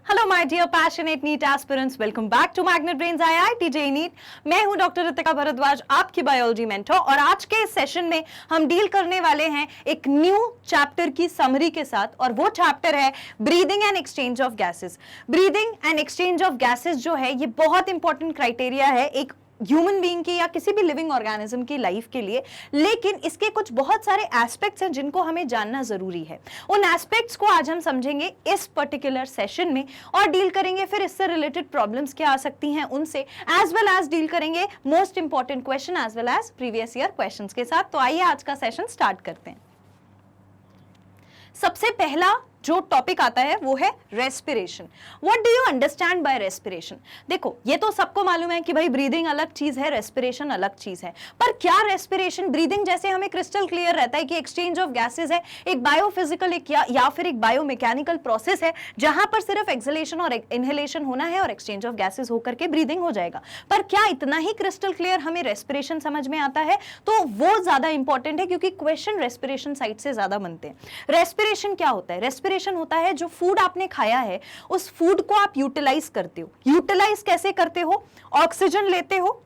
Hello my dear passionate NEET aspirants, welcome back to magnet brains IIT JEE NEET. मैं हूं doctor Ritika Bhardwaj, आपकी biology mentor, और आज के इस सेशन में हम डील करने वाले हैं एक न्यू चैप्टर की समरी के साथ, और वो चैप्टर है breathing and exchange of gases. Breathing and exchange of gases जो है ये बहुत इंपॉर्टेंट क्राइटेरिया है एक ह्यूमन बीइंग की या किसी भी लिविंग ऑर्गेनिज्म की लाइफ के लिए, लेकिन इसके कुछ बहुत सारे एस्पेक्ट्स हैं जिनको हमें जानना जरूरी है। उन एस्पेक्ट्स को आज हम समझेंगे इस पर्टिकुलर सेशन में और डील करेंगे फिर इससे रिलेटेड प्रॉब्लम्स क्या आ सकती हैं उनसे, एज वेल एज डील करेंगे most important question as well as previous year questions के साथ। तो आइए आज का सेशन स्टार्ट करते हैं। सबसे पहला जो टॉपिक आता है वो है respiration. What do you understand by respiration? देखो, ये तो सबको मालूम है कि भाई ब्रीदिंग अलग चीज है, रेस्पिरेशन अलग चीज है, पर क्या रेस्पिरेशन ब्रीदिंग जैसे हमें क्रिस्टल क्लियर रहता है कि एक्सचेंज ऑफ गैसेस है, एक बायोफिजिकल या फिर एक बायोमैकेनिकल प्रोसेस है जहां पर सिर्फ एक्सहेलेशन और इनहेलेशन होना है और एक्सचेंज ऑफ गैसेस होकर के ब्रीदिंग हो जाएगा। पर क्या इतना ही क्रिस्टल क्लियर हमें रेस्पिरेशन समझ में आता है? तो वो ज्यादा इंपॉर्टेंट है क्योंकि क्वेश्चन रेस्पिरेशन साइड से ज्यादा बनते हैं। रेस्पिरेशन क्या होता है? रेस्पिरेशन होता है जो फूड आपने खाया है उस फूड को आप यूटिलाइज करते हो। यूटिलाइज कैसे करते हो? ऑक्सीजन लेते हो,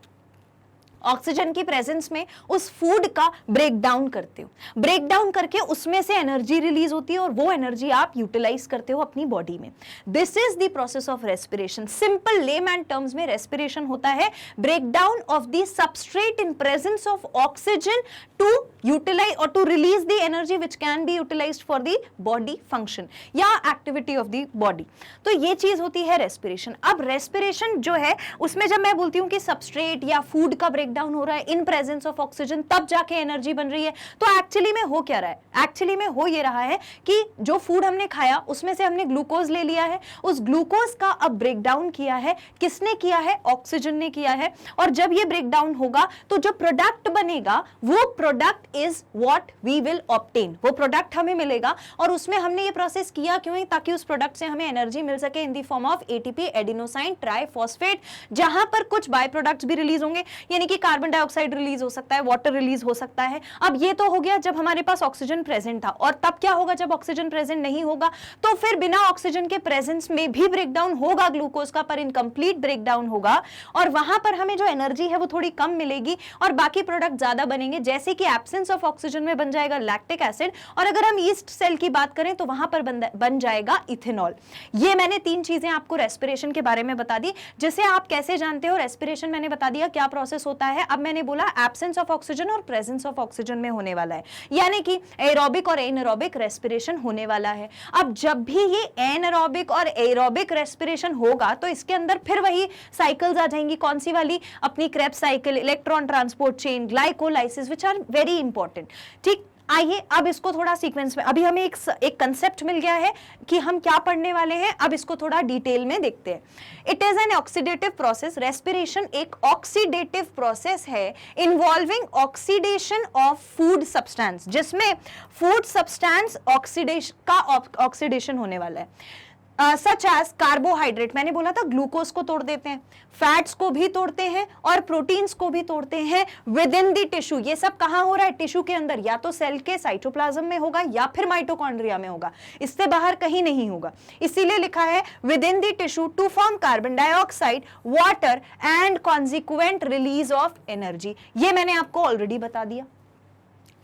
ऑक्सीजन की प्रेजेंस में उस फूड का ब्रेक डाउन करते हो, ब्रेक डाउन करके उसमें से एनर्जी रिलीज होती है और वो एनर्जी आप यूटिलाइज करते हो अपनी बॉडी में। This is the process of respiration. Simple layman terms में रेस्पिरेशन होता है break down of the substrate in presence of oxygen to utilize और to release the energy which can be utilized for the body function या activity of the body. तो ये चीज होती है रेस्पिरेशन। अब रेस्पिरेशन जो है उसमें जब मैं बोलती हूँ कि सबस्ट्रेट या फूड का ब्रेक डाउन हो रहा है इन प्रेजेंस ऑफ ऑक्सीजन तब जाके एनर्जी बन रही है, तो एक्चुअली में हो क्या रहा है? एक्चुअली में हो ये रहा है कि जो फूड हमने खाया उसमें से हमने ग्लूकोज ले लिया है, उस ग्लूकोज का अब ब्रेक डाउन किया है। किसने किया है? ऑक्सीजन ने किया है। और जब ये ब्रेक डाउन होगा तो जो प्रोडक्ट बनेगा वो product is what we will obtain. वो प्रोडक्ट हमें मिलेगा और उसमें हमने ये प्रोसेस किया क्यों? ताकि उस प्रोडक्ट से हमें एनर्जी मिल सके in the form of ATP, adenosine triphosphate, जहां पर कुछ बाय प्रोडक्ट्स भी रिलीज होंगे, यानी कि कार्बन डाइऑक्साइड रिलीज हो सकता है, वाटर रिलीज हो सकता है। अब ये तो हो गया जब हमारे पास ऑक्सीजन प्रेजेंट था, और तब क्या होगा जब ऑक्सीजन प्रेजेंट नहीं होगा? तो फिर बिना ऑक्सीजन के प्रेजेंस में भी ब्रेकडाउन होगा ग्लूकोज का, पर इनकम्प्लीट ब्रेकडाउन होगा और वहां पर हमें जो एनर्जी है वो थोड़ी कम मिलेगी और बाकी प्रोडक्ट ज्यादा बनेंगे, जैसे कि एब्सेंस ऑफ ऑक्सीजन में बन जाएगा लैक्टिक एसिड, और अगर हम ईस्ट सेल की बात करें तो वहां पर बन जाएगा इथेनॉल। ये मैंने तीन चीजें आपको रेस्पिरेशन के बारे में बता दी, जिसे आप कैसे जानते हो। रेस्पिरेशन मैंने बता दिया क्या प्रोसेस होता है। अब मैंने बोला एब्सेंस ऑफ ऑक्सीजन और प्रेजेंस ऑफ ऑक्सीजन में होने वाला है, यानी कि एरोबिक और एनारोबिक रेस्पिरेशन होने वाला है। अब जब भी ये एनारोबिक और एरोबिक रेस्पिरेशन होगा तो इसके अंदर फिर वही साइकिल्स आ जाएंगी। कौन सी वाली? अपनी Krebs cycle, electron transport chain, glycolysis, which are very important. ठीक, आइए अब इसको थोड़ा सीक्वेंस में, अभी हमें एक कंसेप्ट मिल गया है कि हम क्या पढ़ने वाले हैं, अब इसको थोड़ा डिटेल में देखते हैं। It is an oxidative process. Respiration एक ऑक्सीडेटिव प्रोसेस है involving oxidation of food substance, जिसमें फूड सब्सटेंस ऑक्सीडेशन होने वाला है। सच एज कार्बोहाइड्रेट, मैंने बोला था ग्लूकोज को तोड़ देते हैं, फैट्स को भी तोड़ते हैं और प्रोटीन्स को भी तोड़ते हैं विद इन द टिश्यू। ये सब कहां हो रहा है? टिश्यू के अंदर, या तो सेल के साइटोप्लाज्म में होगा या फिर माइटोकॉन्ड्रिया में होगा, इससे बाहर कहीं नहीं होगा। इसीलिए लिखा है with in the tissue to form carbon dioxide, water and consequent release of energy. ये मैंने आपको ऑलरेडी बता दिया।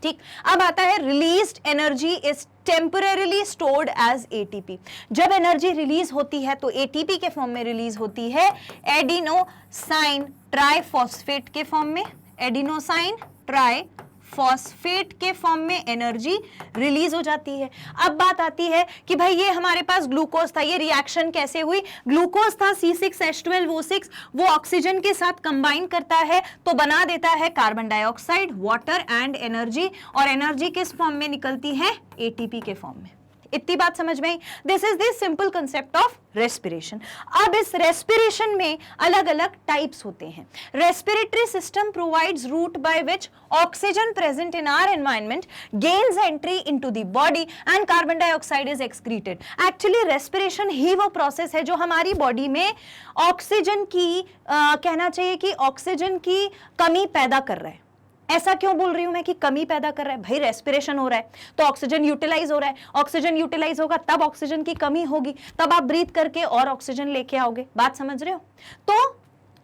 ठीक, अब आता है released energy is temporarily stored as ATP. जब एनर्जी रिलीज होती है तो एटीपी के फॉर्म में रिलीज होती है, एडिनोसाइन ट्राइफॉस्फेट के फॉर्म में, एडिनोसाइन ट्राइफॉस्फेट के फॉर्म में एनर्जी रिलीज हो जाती है। अब बात आती है कि भाई ये हमारे पास ग्लूकोज था, ये रिएक्शन कैसे हुई? ग्लूकोज था C6H12O6, वो ऑक्सीजन के साथ कंबाइन करता है तो बना देता है carbon dioxide, water and energy, और एनर्जी किस फॉर्म में निकलती है? एटीपी के फॉर्म में। इतनी बात समझ में आई? This is the simple concept of respiration. अब इस रेस्पिरेशन में अलग अलग टाइप्स होते हैं। Respiratory system provides route by which oxygen present in our environment gains entry into the body and carbon dioxide is excreted. Actually respiration ही वो process है जो हमारी बॉडी में ऑक्सीजन की कहना चाहिए कि ऑक्सीजन की कमी पैदा कर रहा है। ऐसा क्यों बोल रही हूं मैं कि कमी पैदा कर रहा है? भाई रेस्पिरेशन हो रहा है तो ऑक्सीजन यूटिलाइज हो रहा है, ऑक्सीजन यूटिलाइज होगा तब ऑक्सीजन की कमी होगी, तब आप ब्रीथ करके और ऑक्सीजन लेके आओगे। बात समझ रहे हो? तो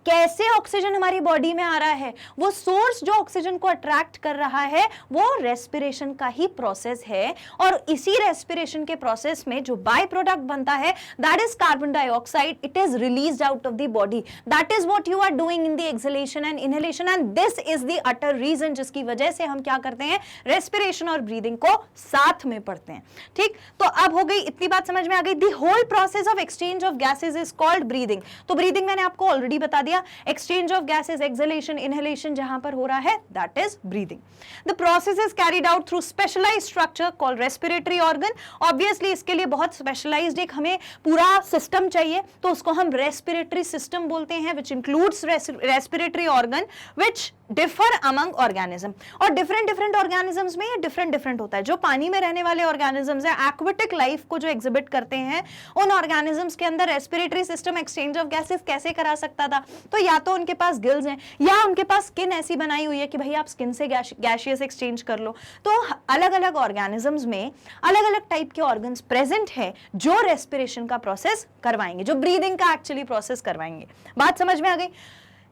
कैसे ऑक्सीजन हमारी बॉडी में आ रहा है, वो सोर्स जो ऑक्सीजन को अट्रैक्ट कर रहा है वो रेस्पिरेशन का ही प्रोसेस है। और इसी रेस्पिरेशन के प्रोसेस में जो बाय प्रोडक्ट बनता है that is carbon dioxide, it is released out of the body. That is what you are doing in the exhalation and inhalation, and this is the utter reason जिसकी वजह से हम क्या करते हैं, रेस्पिरेशन और ब्रीदिंग को साथ में पढ़ते हैं। ठीक, तो अब हो गई इतनी बात समझ में आ गई। The whole process of exchange of gases is called breathing. तो ब्रीदिंग मैंने आपको ऑलरेडी बता दिया, exchange of gases, exhalation, inhalation जहां पर हो रहा है that is breathing. The process is carried out through specialised structure called respiratory organ. Obviously इसके लिए बहुत स्पेशलाइज्ड एक हमें पूरा सिस्टम चाहिए, तो उसको हम रेस्पिरेटरी सिस्टम बोलते हैं, which includes respiratory organ which differ among organism. और डिफरेंट ऑर्गेनिजम्स में ये डिफरेंट होता है। जो पानी में रहने वाले ऑर्गेनिजम्स हैं, एक्वेटिक लाइफ को जो एग्जिबिट करते हैं, उन ऑर्गेनिजम्स के अंदर respiratory system exchange of gases कैसे करा सकता था? तो या तो उनके पास गिल्स हैं या उनके पास स्किन ऐसी बनाई हुई है कि भाई आप स्किन से गैशियस एक्सचेंज कर लो। तो अलग अलग ऑर्गेनिजम्स में अलग अलग टाइप के ऑर्गन्स प्रेजेंट है जो रेस्पिरेशन का प्रोसेस करवाएंगे, जो ब्रीदिंग का एक्चुअली प्रोसेस करवाएंगे। बात समझ में आ गई?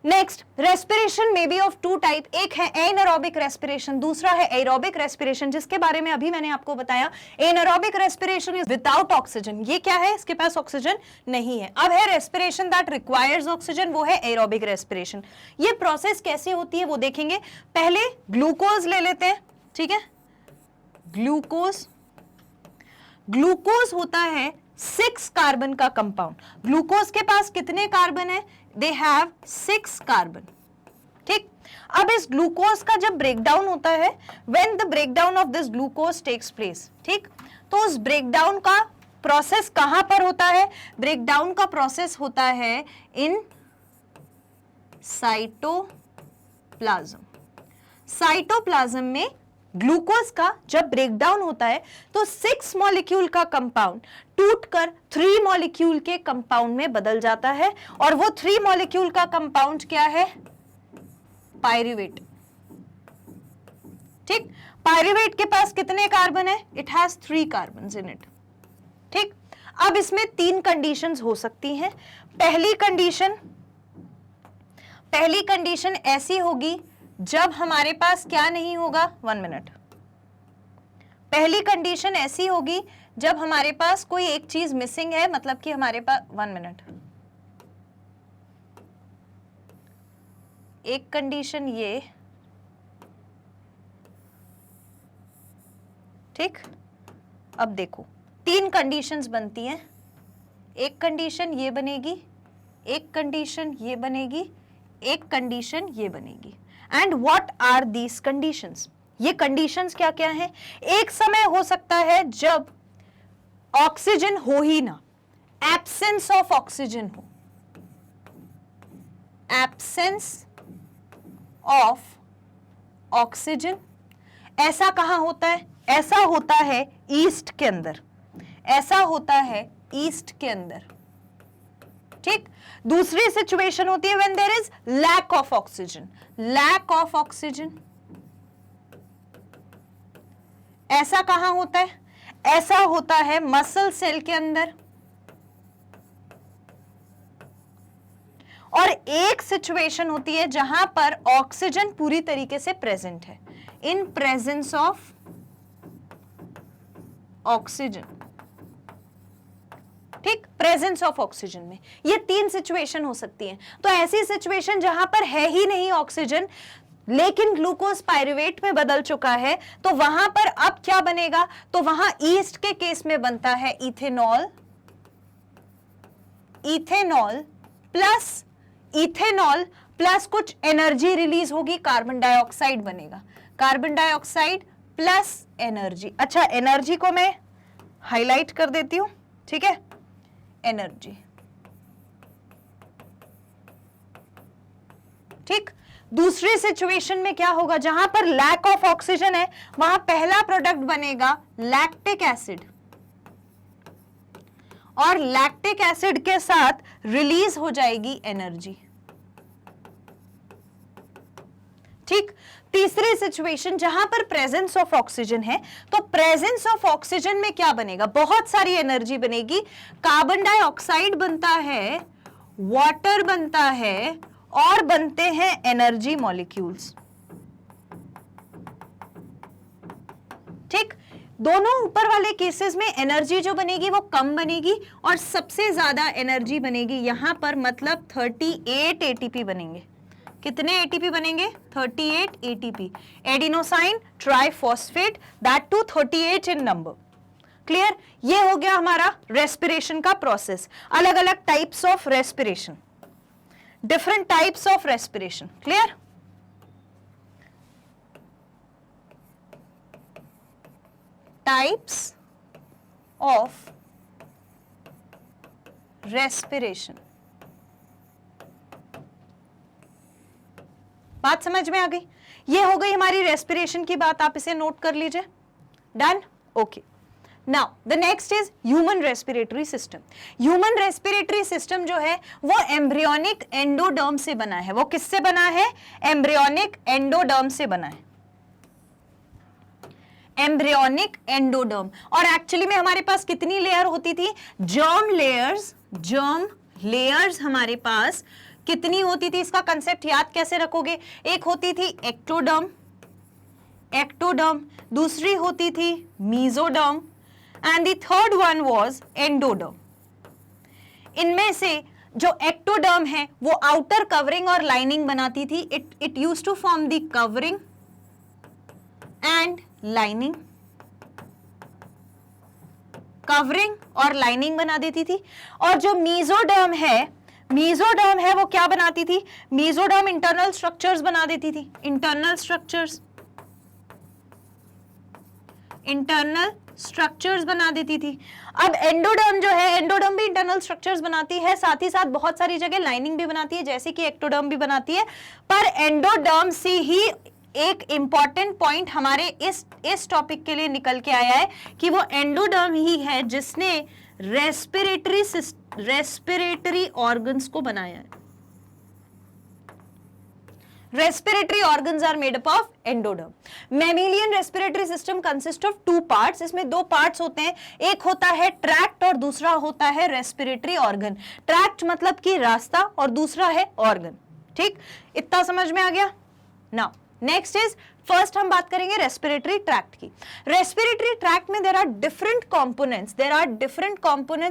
Next, respiration may be of two type. एक है एनारोबिक रेस्पिरेशन, दूसरा है एरोबिक रेस्पिरेशन, जिसके बारे में अभी मैंने आपको बताया। Anaerobic respiration is without oxygen. ये क्या है? इसके पास ऑक्सीजन नहीं है। अब है रेस्पिरेशन दैट रिक्वायर्स ऑक्सीजन, वो है एरोबिक रेस्पिरेशन। ये प्रोसेस कैसे होती है वो देखेंगे। पहले ग्लूकोज ले लेते हैं, ठीक है? ग्लूकोज होता है 6 कार्बन का कंपाउंड। ग्लूकोज के पास कितने कार्बन है? They have 6 carbon. ठीक, अब इस ग्लूकोज का जब ब्रेकडाउन होता है, when the breakdown of this glucose takes place, ठीक, तो उस ब्रेकडाउन का प्रोसेस कहां पर होता है? ब्रेकडाउन का प्रोसेस होता है इन साइटोप्लाज्म। साइटोप्लाज्म में ग्लूकोज का जब ब्रेकडाउन होता है तो 6 मॉलिक्यूल का कंपाउंड टूटकर 3 मॉलिक्यूल के कंपाउंड में बदल जाता है। और वो 3 मॉलिक्यूल का कंपाउंड क्या है? पायरुवेट। ठीक, पायरुवेट के पास कितने कार्बन है? It has 3 carbon in it. ठीक, अब इसमें 3 कंडीशंस हो सकती हैं। पहली कंडीशन ऐसी होगी जब हमारे पास क्या नहीं होगा, 1 मिनट। पहली कंडीशन ऐसी होगी जब हमारे पास कोई एक चीज मिसिंग है, मतलब कि हमारे पास 1 मिनट। एक कंडीशन ये, ठीक, अब देखो 3 कंडीशंस बनती हैं। एक कंडीशन ये बनेगी, एक कंडीशन ये बनेगी, एक कंडीशन ये बनेगी। And what are these conditions? ये कंडीशंस क्या क्या हैं? एक समय हो सकता है जब ऑक्सीजन हो ही ना, एब्सेंस ऑफ ऑक्सीजन हो, एब्सेंस ऑफ ऑक्सीजन। ऐसा कहां होता है? ऐसा होता है ईस्ट के अंदर, ऐसा होता है ईस्ट के अंदर। ठीक, दूसरी सिचुएशन होती है when there is lack of oxygen. Lack of oxygen ऐसा कहां होता है? ऐसा होता है मसल सेल के अंदर। और एक सिचुएशन होती है जहां पर ऑक्सीजन पूरी तरीके से प्रेजेंट है, इन प्रेजेंस ऑफ ऑक्सीजन। ठीक, प्रेजेंस ऑफ ऑक्सीजन में ये 3 सिचुएशन हो सकती हैं। तो ऐसी सिचुएशन जहां पर है ही नहीं ऑक्सीजन लेकिन ग्लूकोज पायरुवेट में बदल चुका है, तो वहां पर अब क्या बनेगा? तो वहां ईस्ट के केस में बनता है इथेनॉल। इथेनॉल प्लस कुछ एनर्जी रिलीज होगी, कार्बन डाइऑक्साइड बनेगा। Carbon dioxide plus energy. अच्छा, एनर्जी को मैं हाईलाइट कर देती हूं, ठीक है? एनर्जी, ठीक। दूसरी सिचुएशन में क्या होगा? जहां पर लैक ऑफ ऑक्सीजन है वहां पहला प्रोडक्ट बनेगा लैक्टिक एसिड, और लैक्टिक एसिड के साथ रिलीज हो जाएगी एनर्जी। ठीक। तीसरी सिचुएशन जहां पर प्रेजेंस ऑफ ऑक्सीजन है, तो प्रेजेंस ऑफ ऑक्सीजन में क्या बनेगा, बहुत सारी एनर्जी बनेगी, कार्बन डाइऑक्साइड बनता है, वाटर बनता है और बनते हैं एनर्जी मॉलिक्यूल्स। ठीक, दोनों ऊपर वाले केसेस में एनर्जी जो बनेगी वो कम बनेगी और सबसे ज्यादा एनर्जी बनेगी यहां पर, मतलब 38 एटीपी बनेंगे। कितने एटीपी बनेंगे, 38 ATP, adenosine triphosphate, that too 38 in number. Clear, ये हो गया हमारा रेस्पिरेशन का प्रोसेस। अलग अलग types of respiration, different types of respiration. Clear, types of respiration. बात समझ में आ गई? ये हो गई हमारी रेस्पिरेशन की बात, आप इसे नोट कर लीजिए। Done, okay. Now the next is human respiratory system. Human respiratory system जो है वो एम्ब्रियोनिक एंडोडर्म से बना है। वो किससे बना है, एम्ब्रियोनिक एंडोडर्म से बना है, एम्ब्रियोनिक एंडोडर्म। और एक्चुअली में हमारे पास कितनी लेयर होती थी, जर्म लेयर्स, जर्म लेयर्स हमारे पास कितनी होती थी, इसका कंसेप्ट याद कैसे रखोगे, एक होती थी एक्टोडर्म, एक्टोडर्म, दूसरी होती थी mesoderm and the third one was endoderm. इनमें से जो एक्टोडर्म है वो आउटर कवरिंग और लाइनिंग बनाती थी, it used to form the covering and lining, covering और लाइनिंग बना देती थी। और जो मीजोडर्म है, मीजोडर्म है वो क्या बनाती थी, मीजोडर्म इंटरनल स्ट्रक्चर्स बना देती थी, इंटरनल स्ट्रक्चर्स, इंटरनल स्ट्रक्चर्स बना देती थी। अब एंडोडर्म जो है, एंडोडर्म भी इंटरनल स्ट्रक्चर्स बनाती है, साथ ही साथ बहुत सारी जगह लाइनिंग भी बनाती है, जैसे कि एक्टोडर्म भी बनाती है। पर एंडोडर्म से ही एक इंपॉर्टेंट पॉइंट हमारे इस टॉपिक के लिए निकल के आया है कि वो एंडोडर्म ही है जिसने रेस्पिरेटरी ऑर्गन्स को बनाया है। Respiratory organs are made up of endoderm. Mammalian respiratory system consist of 2 parts. इसमें 2 पार्ट्स होते हैं, एक होता है ट्रैक्ट और दूसरा होता है रेस्पिरेटरी ऑर्गन। ट्रैक्ट मतलब कि रास्ता और दूसरा है ऑर्गन। ठीक, इतना समझ में आ गया? नाउ नेक्स्ट इज, फर्स्ट हम बात करेंगे रेस्पिरेटरी ट्रैक्ट की। रेस्पिरेटरी ट्रैक्ट में there are different components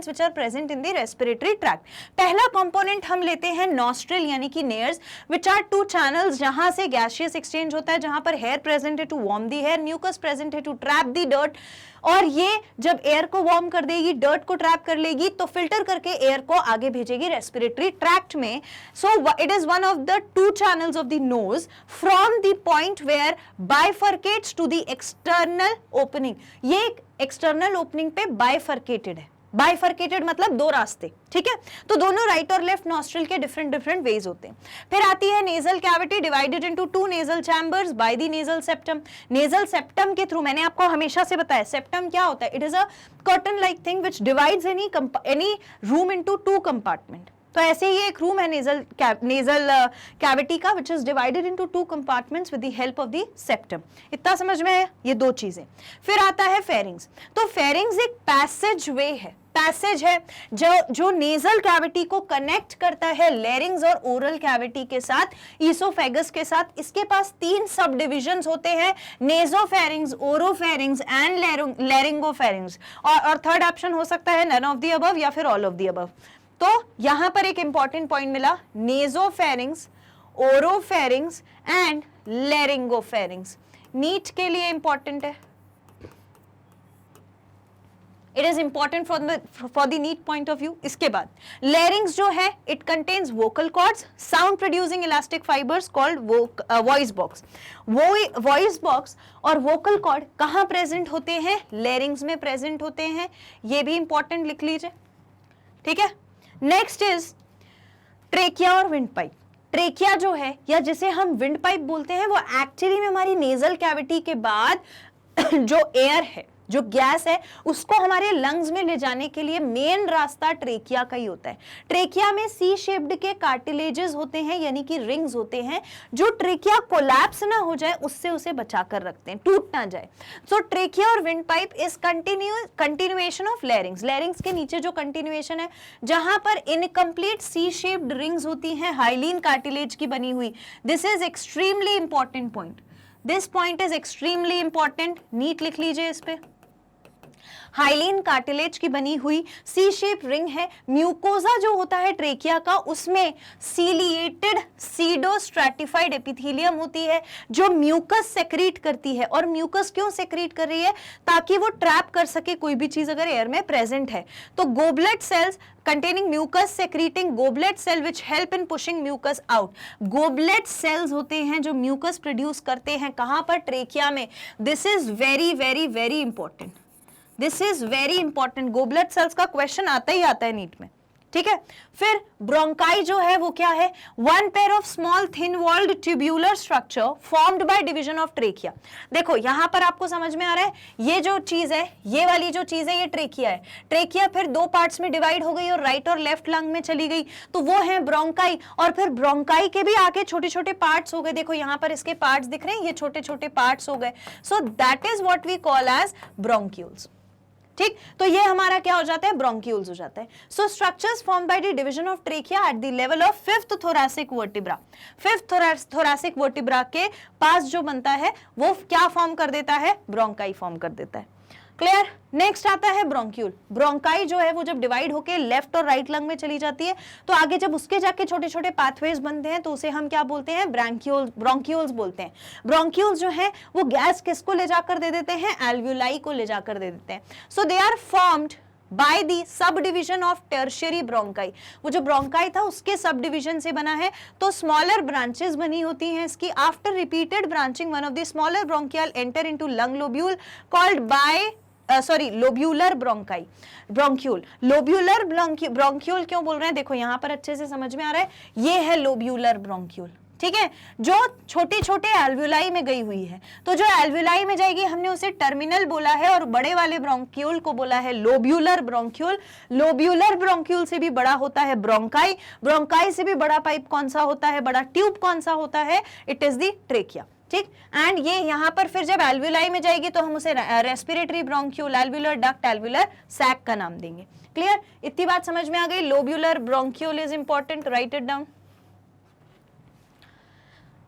which are present in the respiratory tract. पहला कंपोनेंट हम लेते हैं नॉस्ट्रिल यानी कि नेयर्स, व्हिच आर 2 चैनल्स जहां से गैसियस एक्सचेंज होता है, जहां पर हेयर प्रेजेंट है to warm the air, mucus present है टू ट्रैप द डर्ट। और ये जब एयर को वार्म कर देगी, डर्ट को ट्रैप कर लेगी, तो फिल्टर करके एयर को आगे भेजेगी रेस्पिरेटरी ट्रैक्ट में। So it is one of the 2 channels of the nose from the point where bifurcates to the external opening. ये एक एक्सटर्नल ओपनिंग पे बाइफर्केटेड है। बाइफर्केटेड मतलब 2 रास्ते, ठीक है। तो दोनों राइट और लेफ्ट नॉस्ट्रिल के डिफरेंट वेज होते हैं। फिर आती है nasal cavity divided into 2 nasal chambers by the nasal septum. Nasal septum के थ्रू, मैंने आपको हमेशा से बताया सेप्टम क्या होता है, it is a curtain like thing which divides any room into 2 compartment. तो ऐसे ही एक रूम है नेजल कैविटी का, which is divided into 2 compartments with the help of the septum। इतना समझ में है? ये 2 चीजें। फिर आता है फेरिंग्स। तो फेरिंग्स एक पैसेज वे है, पैसेज है जो नेजल कैविटी को कनेक्ट करता है लेरिंग्स और ओरल कैविटी के साथ, ईसोफेगस के साथ। इसके पास 3 सब डिविजन्स होते हैं, नेजोफेरिंग्स, ओरोफेरिंग्स एंड लेरिंगोफेरिंग्स। और थर्ड ऑप्शन हो सकता है नन ऑफ द अबव या फिर ऑल ऑफ द अबव। तो यहां पर एक इंपॉर्टेंट पॉइंट मिला, nasopharynx, oropharynx and laryngopharynx. NEET के लिए इंपॉर्टेंट है, it is important for the NEET point of view. इसके बाद लेरिंग्स जो है, it contains vocal cords, sound producing elastic fibres called voice box. Voice box और vocal cord कहां present होते हैं, लेरिंग्स में प्रेजेंट होते हैं। ये भी इंपॉर्टेंट लिख लीजिए, ठीक है। नेक्स्ट इज ट्रेकिया और विंड पाइप। ट्रेकिया जो है, या जिसे हम विंड पाइप बोलते हैं, वो एक्चुअली में हमारी नेजल कैविटी के बाद जो एयर है, जो गैस है उसको हमारे लंग्स में ले जाने के लिए मेन रास्ता ट्रेकिया का ही होता है। ट्रेकिया में सी शेप्ड के कार्टिलेजेस होते हैं, यानी कि रिंग्स होते हैं, जो ट्रेकिया कोलैप्स ना हो जाए उससे उसे बचा कर रखते हैं, टूट ना जाए। सो ट्रेकिया और wind pipe is continuation of लैरिंग्स। लैरिंग्स के नीचे जो कंटिन्यूएशन है, जहां पर इनकम्प्लीट सी शेप्ड रिंग्स होती हैं हाइलीन कार्टिलेज की बनी हुई। This is extremely important point, this point is extremely important, NEET लिख लीजिए इस पे। हाइलीन कार्टिलेज की बनी हुई सी शेप रिंग है। म्यूकोजा जो होता है ट्रेकिया का, उसमें सीलिएटेड सीडोस्ट्रैटिफाइड एपिथेलियम होती है जो म्यूकस सेक्रीट करती है। और म्यूकस क्यों सेक्रीट कर रही है? ताकि वो ट्रैप कर सके कोई भी चीज अगर एयर में प्रेजेंट है। तो goblet cells containing mucus secreting goblet cell which help in pushing mucus out. Goblet cells होते हैं जो म्यूकस प्रोड्यूस करते हैं, कहां पर? ट्रेकिया में। This is very very very important, this is very important. Goblet cells का क्वेश्चन आता ही आता है नीट में, ठीक है। फिर ब्रोंकाई जो है वो क्या है? One pair of small thin walled tubular structure formed by division of trachea. देखो यहां पर आपको समझ में आ रहा है, ये जो चीज है, ये वाली जो चीज है, ये ट्रेकिया है। ट्रेकिया फिर दो पार्ट्स में डिवाइड हो गई और राइट और लेफ्ट लंग में चली गई, तो वो है ब्रोंकाई। और फिर ब्रोंकाई के भी आगे छोटे छोटे पार्ट्स हो गए। देखो यहां पर इसके पार्ट्स दिख रहे हैं, ये छोटे छोटे पार्ट्स हो गए। So that is what we call as bronchioles, ठीक। तो ये हमारा क्या हो जाता है? ब्रोंक्यूल्स हो जाता है। So structures formed by the division of trachea at the level of fifth thoracic vertebra. Fifth thoracic vertebra के पास जो बनता है वो क्या फॉर्म कर देता है? ब्रोंकाई फॉर्म कर देता है। क्लियर? नेक्स्ट आता है ब्रोंक्यूल। ब्रोंकाई जो है वो जब डिवाइड होके लेफ्ट और राइट लंग में चली जाती है, तो आगे जब उसके जाके छोटे छोटे पाथवेज बनते हैं तो उसे हम क्या बोलते हैं? ब्रोंक्यूल्स बोलते हैं। ब्रोंक्यूल्स जो है वो गैस किसको ले जाकर दे देते हैं? एल्व्यूलाई को ले जाकर दे देते हैं। So they are formed by the subdivision of tertiary bronchi. वो जो ब्रोंकाई था उसके सब डिविजन से बना है, तो स्मॉलर ब्रांचेस बनी होती हैं इसकी। After repeated branching one of the smaller bronchial enter into lung lobule called by lobular bronchi, bronchiole. Lobular bronchiole क्यों बोल रहे हैं? देखो यहां पर अच्छे से समझ में आ रहा है, ये है लोब्यूलर ब्रोंक्यूल, ठीक है, जो छोटे छोटे एल्व्यूलाई में गई हुई है। तो जो एल्व्यूलाई में जाएगी हमने उसे टर्मिनल बोला है, और बड़े वाले ब्रोंक्यूल को बोला है लोब्यूलर ब्रोंक्यूल। लोब्यूलर ब्रोंक्यूल से भी बड़ा होता है ब्रोंकाई। ब्रोंकाई से भी बड़ा पाइप कौन सा होता है? बड़ा ट्यूब कौन सा होता है? इट इज द ट्रेकिया, ठीक। एंड ये यहां पर फिर जब एल्व्यूलाई में जाएगी तो हम उसे respiratory bronchiole, alveolar duct, alveolar sac का नाम देंगे। क्लियर? इतनी बात समझ में आ गई? Lobular bronchiole is important, write it down.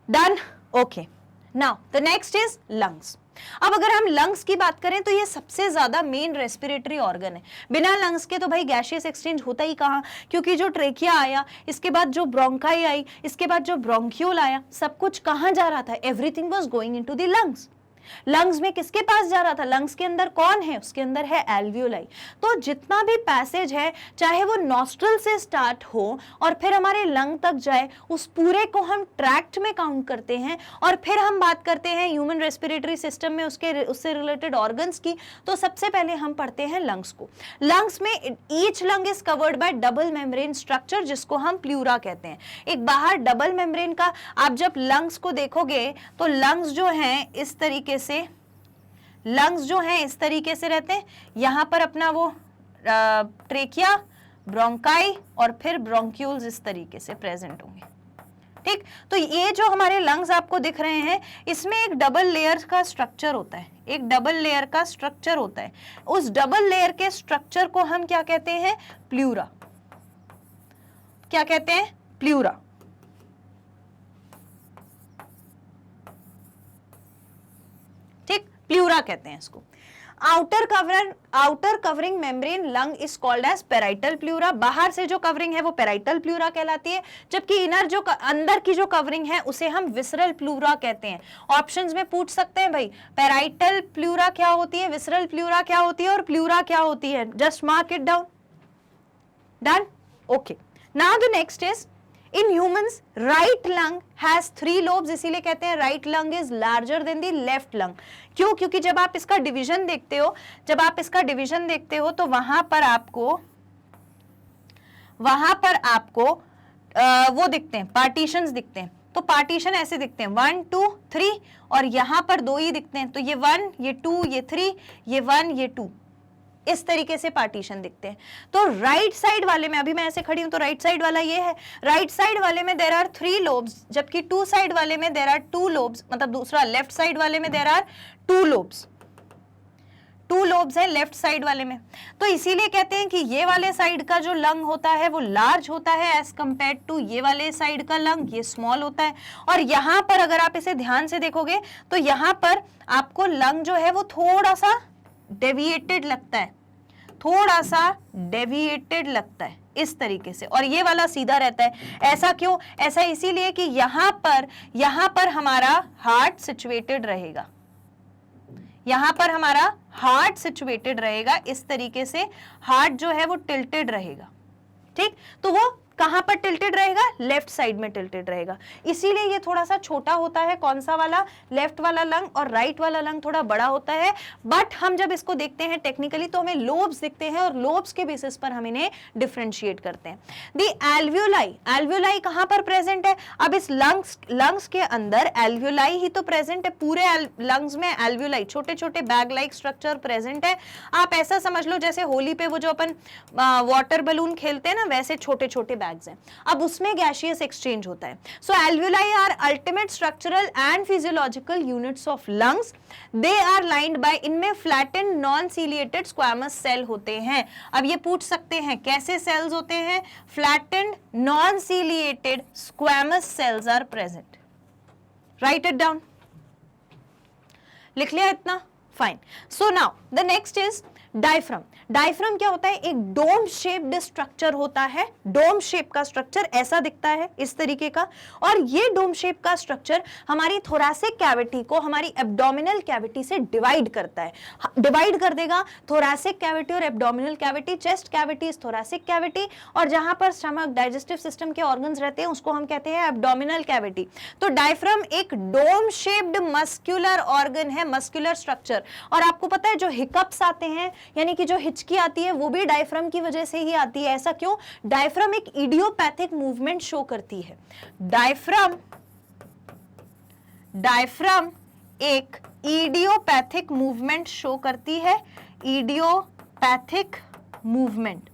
Done? Okay. Now the next is lungs. अब अगर हम लंग्स की बात करें तो ये सबसे ज्यादा मेन रेस्पिरेटरी ऑर्गन है। बिना लंग्स के तो भाई गैशियस एक्सचेंज होता ही कहाँ, क्योंकि जो ट्रेकिया आया, इसके बाद जो ब्रोंकाई आई, इसके बाद जो ब्रोंक्यूल आया, सब कुछ कहाँ जा रहा था? Everything was going into the lungs. Lungs में किसके पास जा रहा था? लंग्स के अंदर कौन है? उसके अंदर है एल्व्यूलाई। तो जितना भी पैसेज है, चाहे वो नॉस्ट्रल से स्टार्ट हो और फिर हमारे लंग तक जाए, उस पूरे को हम ट्रैक्ट में काउंट करते हैं। और फिर हम बात करते हैं ह्यूमन रेस्पिरेटरी सिस्टम में उससे रिलेटेड ऑर्गन्स की, तो सबसे पहले हम पढ़ते हैं लंग्स को। लंग्स में each lung is covered by double membrane structure, जिसको हम प्लूरा कहते हैं। एक बाहर डबल मेम्ब्रेन का, आप जब लंग्स को देखोगे तो लंग्स जो हैं इस तरीके से, लंग्स जो हैं इस तरीके से रहते हैं। यहां पर अपना वो ट्रेकिया, ब्रोंकाई और फिर ब्रोंक्यूल्स इस तरीके से प्रेजेंट होंगे, ठीक। तो ये जो हमारे लंग्स आपको दिख रहे हैं, इसमें एक डबल लेयर का स्ट्रक्चर होता है, एक डबल लेयर का स्ट्रक्चर होता है। उस डबल लेयर के स्ट्रक्चर को हम क्या कहते हैं? प्लूरा। क्या कहते हैं? प्लूरा। प्लूरा कहते हैं इसको। Outer covering membrane lung is called as parietal pleura. बाहर से जो कवरिंग है वो पेराइटल प्लूरा कहलाती है, जबकि इनर जो अंदर की जो कवरिंग है उसे हम विसरल प्लूरा कहते हैं। ऑप्शंस में पूछ सकते हैं भाई, पेराइटल प्लूरा क्या होती है, विसरल प्लूरा क्या होती है और प्लूरा क्या होती है। Just mark it down. Done? Okay. Now the next is in humans right lung has 3 lobes, इसीलिए कहते हैं right lung is larger than the left lung. क्यों? क्योंकि जब आप इसका डिवीजन देखते हो, तो वहां पर आपको वो दिखते हैं, पार्टीशंस दिखते हैं। तो पार्टीशन ऐसे दिखते हैं 1 2 3 और यहां पर 2 ही दिखते हैं, तो ये 1 ये 2 ये 3 ये 1 ये 2, इस तरीके से पार्टीशन दिखते हैं। तो राइट साइड वाले में, अभी मैं ऐसे खड़ी हूं तो राइट साइड वाला ये है, राइट साइड वाले में देयर आर 3 लोब्स, जबकि टू साइड वाले में देयर आर 2 लोब्स, मतलब दूसरा लेफ्ट साइड वाले में देयर आर 2 लोब्स, 2 लोब्स है लेफ्ट साइड वाले में। तो इसीलिए कहते हैं कि ये वाले साइड का जो लंग होता है वो लार्ज होता है एज कंपेयर टू ये वाले साइड का लंग, ये स्मॉल होता है। और यहाँ पर अगर आप इसे ध्यान से देखोगे तो यहाँ पर आपको लंग जो है वो थोड़ा सा डेविएटेड लगता है, थोड़ा सा डेविएटेड लगता है इस तरीके से, और ये वाला सीधा रहता है। ऐसा क्यों? ऐसा इसीलिए कि यहाँ पर हमारा हार्ट सिचुएटेड रहेगा, यहां पर हमारा हार्ट सिचुएटेड रहेगा, इस तरीके से हार्ट जो है वो टिल्टेड रहेगा, ठीक। तो वो कहां पर टिल्टेड रहेगा? लेफ्ट साइड में टिल्टेड रहेगा, इसीलिए ये थोड़ा सा छोटा होता है। कौन सा वाला? लेफ्ट वाला लंग, और राइट वाला लंग थोड़ा बड़ा होता है। बट हम जब इसको देखते हैं टेक्निकली तो हमें लोब्स दिखते हैं, और लोब्स के बेसिस पर हम इन्हें डिफरेंशिएट करते हैं। दी एल्वियोलाई, एल्वियोलाई कहां पर प्रेजेंट है? अब इस लंग्स के अंदर एल्वियोलाई ही तो प्रेजेंट है, पूरे लंग्स में एल्वियोलाई, छोटे छोटे बैग लाइक स्ट्रक्चर प्रेजेंट है। आप ऐसा समझ लो जैसे होली पे वो जो अपन वाटर बलून खेलते हैं ना, वैसे छोटे छोटे बैग्स हैं। अब उसमें गैसियस एक्सचेंज होता है। So alveoli are ultimate structural and physiological units of lungs. They are lined by, इनमें flattened non ciliated squamous cell होते हैं। अब ये पूछ सकते हैं कैसे सेल्स होते हैं? Flattened non ciliated squamous cells are present. Write it down, लिख लिया इतना? Fine. So now the next is diaphragm. Diaphragm क्या होता है? एक डोम शेप्ड स्ट्रक्चर होता है। डोम शेप का स्ट्रक्चर ऐसा दिखता है, इस तरीके का, और ये डोम शेप का स्ट्रक्चर हमारी थोरैसिक कैविटी को हमारी एब्डोमिनल कैविटी से डिवाइड करता है, डिवाइड कर देगा थोरैसिक कैविटी और abdominal cavity. Chest cavity is thoracic cavity, और जहां पर स्टमक, डाइजेस्टिव सिस्टम के ऑर्गन्स रहते हैं उसको हम कहते हैं एब्डोमिनल कैविटी। तो डायफ्राम एक डोम शेप्ड मस्कुलर ऑर्गन है, मस्कुलर स्ट्रक्चर। और आपको पता है जो हिकअप्स आते हैं, यानी कि जो हिचकी आती है, वो भी डायफ्राम की वजह से ही आती है। ऐसा क्यों? डायफ्राम एक इडियोपैथिक मूवमेंट शो करती है। डायफ्राम एक इडियोपैथिक मूवमेंट शो करती है। इडियोपैथिक मूवमेंट,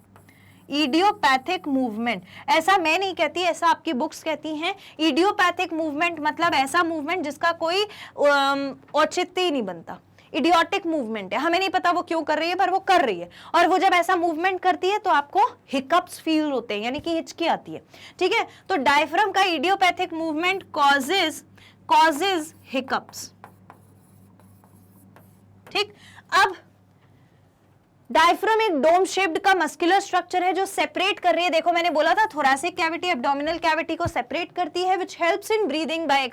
इडियोपैथिक मूवमेंट, ऐसा मैं नहीं कहती, ऐसा आपकी बुक्स कहती हैं। इडियोपैथिक मूवमेंट मतलब ऐसा मूवमेंट जिसका कोई औचित्य ही नहीं बनता। इडियोटिक मूवमेंट है, हमें नहीं पता वो क्यों कर रही है, पर वो कर रही है। और वो जब ऐसा मूवमेंट करती है तो आपको हिकअप्स फील होते हैं, यानी कि हिचकी आती है, ठीक है। तो डायफ्राम का इडियोपैथिक मूवमेंट कॉजेज हिकअप्स, ठीक। अब डायफ्राम एक डोम शेप्ड का मस्कुलर स्ट्रक्चर है जो सेपरेट कर रही है, देखो मैंने बोला था थोरैसिक कैविटी एब्डोमिनल कैविटी को सेपरेट करती है, which helps in breathing by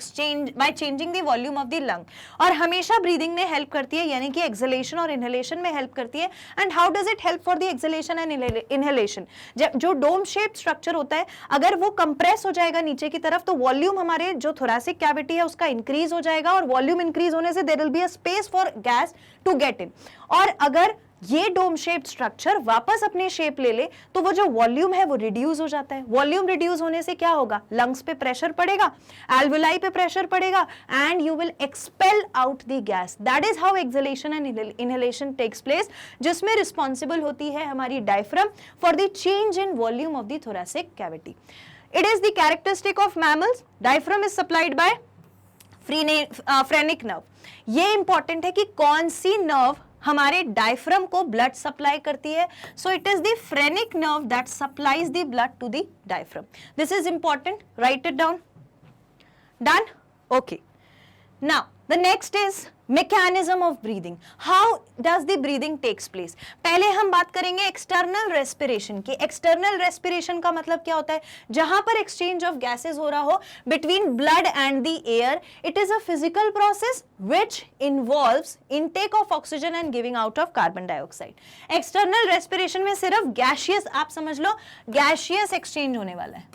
changing the volume of the lung, और हमेशा ब्रीदिंग में हेल्प करती है, यानी कि एक्सहेलेशन और इनहेलेशन में हेल्प करती है। And how does it help for the exhalation and inhalation? जो डोम शेप्ड स्ट्रक्चर होता है, अगर वो कंप्रेस हो जाएगा नीचे की तरफ तो वॉल्यूम हमारे जो थोरैसिक कैविटी है उसका इंक्रीज हो जाएगा, और वॉल्यूम इंक्रीज होने से there will be a space for gas to get in. और अगर ये डोम शेप्ड स्ट्रक्चर वापस अपने शेप ले ले तो वो जो वॉल्यूम है वो रिड्यूस हो जाता है। वॉल्यूम रिड्यूस होने से क्या होगा? लंग्स पे प्रेशर पड़ेगा, एल्वियोलाई पे प्रेशर पड़ेगा, and you will expel out the gas. That is how exhalation and inhalation takes place, जिसमें रिस्पॉन्सिबल होती है हमारी diaphragm for the change in volume of the thoracic cavity. It is the characteristic of mammals. Diaphragm is supplied by phrenic nerve. ये important है कि कौन सी nerve हमारे डायफ्राम को ब्लड सप्लाई करती है। So it is the phrenic nerve that supplies the blood to the diaphragm. This is important, write it down. Done? Okay. Now the next is mechanism of breathing. How does the breathing takes place? पहले हम बात करेंगे external respiration की। External respiration का मतलब क्या होता है? जहां पर एक्सचेंज ऑफ गैसेस हो रहा हो between blood and the air. It is a physical process which involves intake of oxygen and giving out of carbon dioxide. External respiration में सिर्फ गैसियस, आप समझ लो गैसियस एक्सचेंज होने वाला है,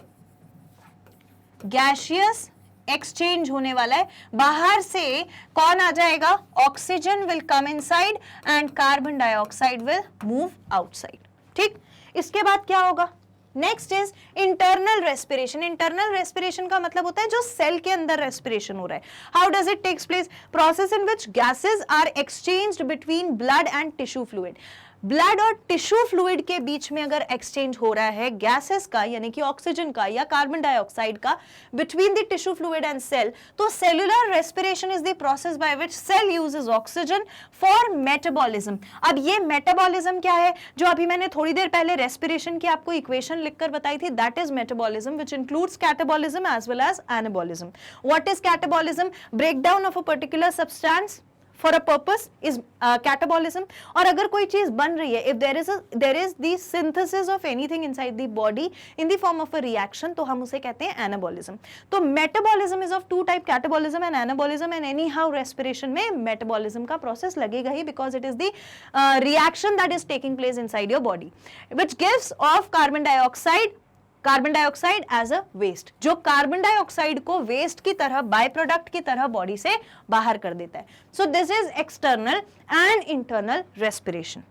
गैसियस एक्सचेंज होने वाला है। बाहर से कौन आ जाएगा? Oxygen will come inside and carbon dioxide will move outside, ठीक। इसके बाद क्या होगा? Next is internal respiration. Internal respiration का मतलब होता है जो सेल के अंदर रेस्पिरेशन हो रहा है। How does it takes place? Process in which gases are exchanged between blood and tissue fluid. Blood और टिश्यू फ्लूइड के बीच में अगर एक्सचेंज हो रहा है गैसेस का, यानी कि ऑक्सीजन का या कार्बन डाइऑक्साइड का, between the tissue fluid and cell, तो cellular respiration is the process by which cell uses oxygen for metabolism. अब ये मेटाबॉलिज्म क्या है? जो अभी मैंने थोड़ी देर पहले रेस्पिरेशन की आपको इक्वेशन लिखकर बताई थी, that is metabolism which includes catabolism as well as anabolism. What is catabolism? Breakdown of a particular substance for a purpose is catabolism। और अगर कोई चीज बन रही है, if there is the synthesis of anything inside the body in the form of a reaction, तो हम उसे कहते हैं anabolism। तो metabolism is of two type, catabolism and anabolism, and anyhow respiration में metabolism का process लगेगा ही, because it is the reaction that is taking place inside your body which gives off carbon dioxide as a waste, जो carbon dioxide को waste की तरह, by product की तरह body से बाहर कर देता है। So this is external and internal respiration.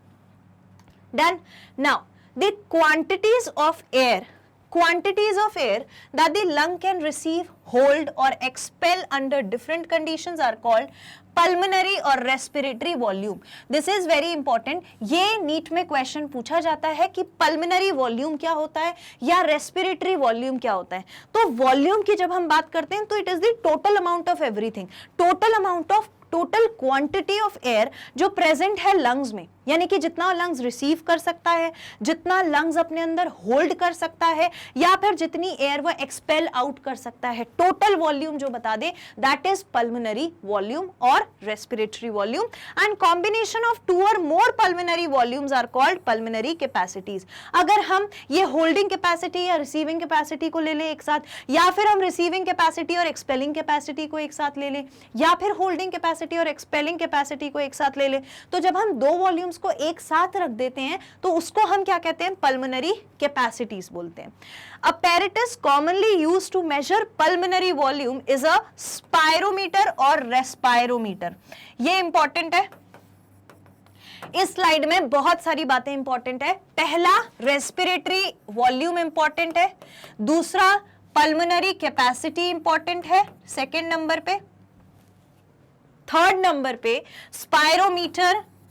Done. Now the quantities of air that the lung can receive, hold or expel under different conditions are called pulmonary or respiratory volume। This is very important। ये NEET में question पूछा जाता है कि pulmonary volume क्या होता है या respiratory volume क्या होता है। तो वॉल्यूम की जब हम बात करते हैं तो it is the total amount of everything, total quantity of air जो प्रेजेंट है लंग्स में, यानी कि जितना लंग्स रिसीव कर सकता है, जितना लंग्स अपने अंदर होल्ड कर सकता है, या फिर जितनी एयर वो एक्सपेल आउट कर सकता है, टोटल वॉल्यूम जो बता दे, दैट इज पल्मोनरी वॉल्यूम और respiratory volume. And combination of two और more pulmonary volumes are called pulmonary capacities. अगर हम ये होल्डिंग कैपेसिटी या रिसीविंग कैपेसिटी को ले लें एक साथ, या फिर हम रिसीविंग कैपेसिटी और एक्सपेलिंग कैपेसिटी को एक साथ ले लें, या फिर होल्डिंग कैपेसिटी और एक्सपेलिंग कैपेसिटी को एक साथ ले लें, तो जब हम दो वॉल्यूम्स को एक साथ रख देते हैं तो उसको हम क्या कहते हैं? पल्मोनरी कैपेसिटीज बोलते हैं। Apparatus commonly used to measure pulmonary volume is a spirometer और respirometer। ये इंपॉर्टेंट है, इस स्लाइड में बहुत सारी बातें इंपॉर्टेंट है। पहला रेस्पिरेटरी वॉल्यूम इंपॉर्टेंट है, दूसरा पल्मोनरी कैपेसिटी इंपॉर्टेंट है सेकेंड नंबर पे, थर्ड नंबर पे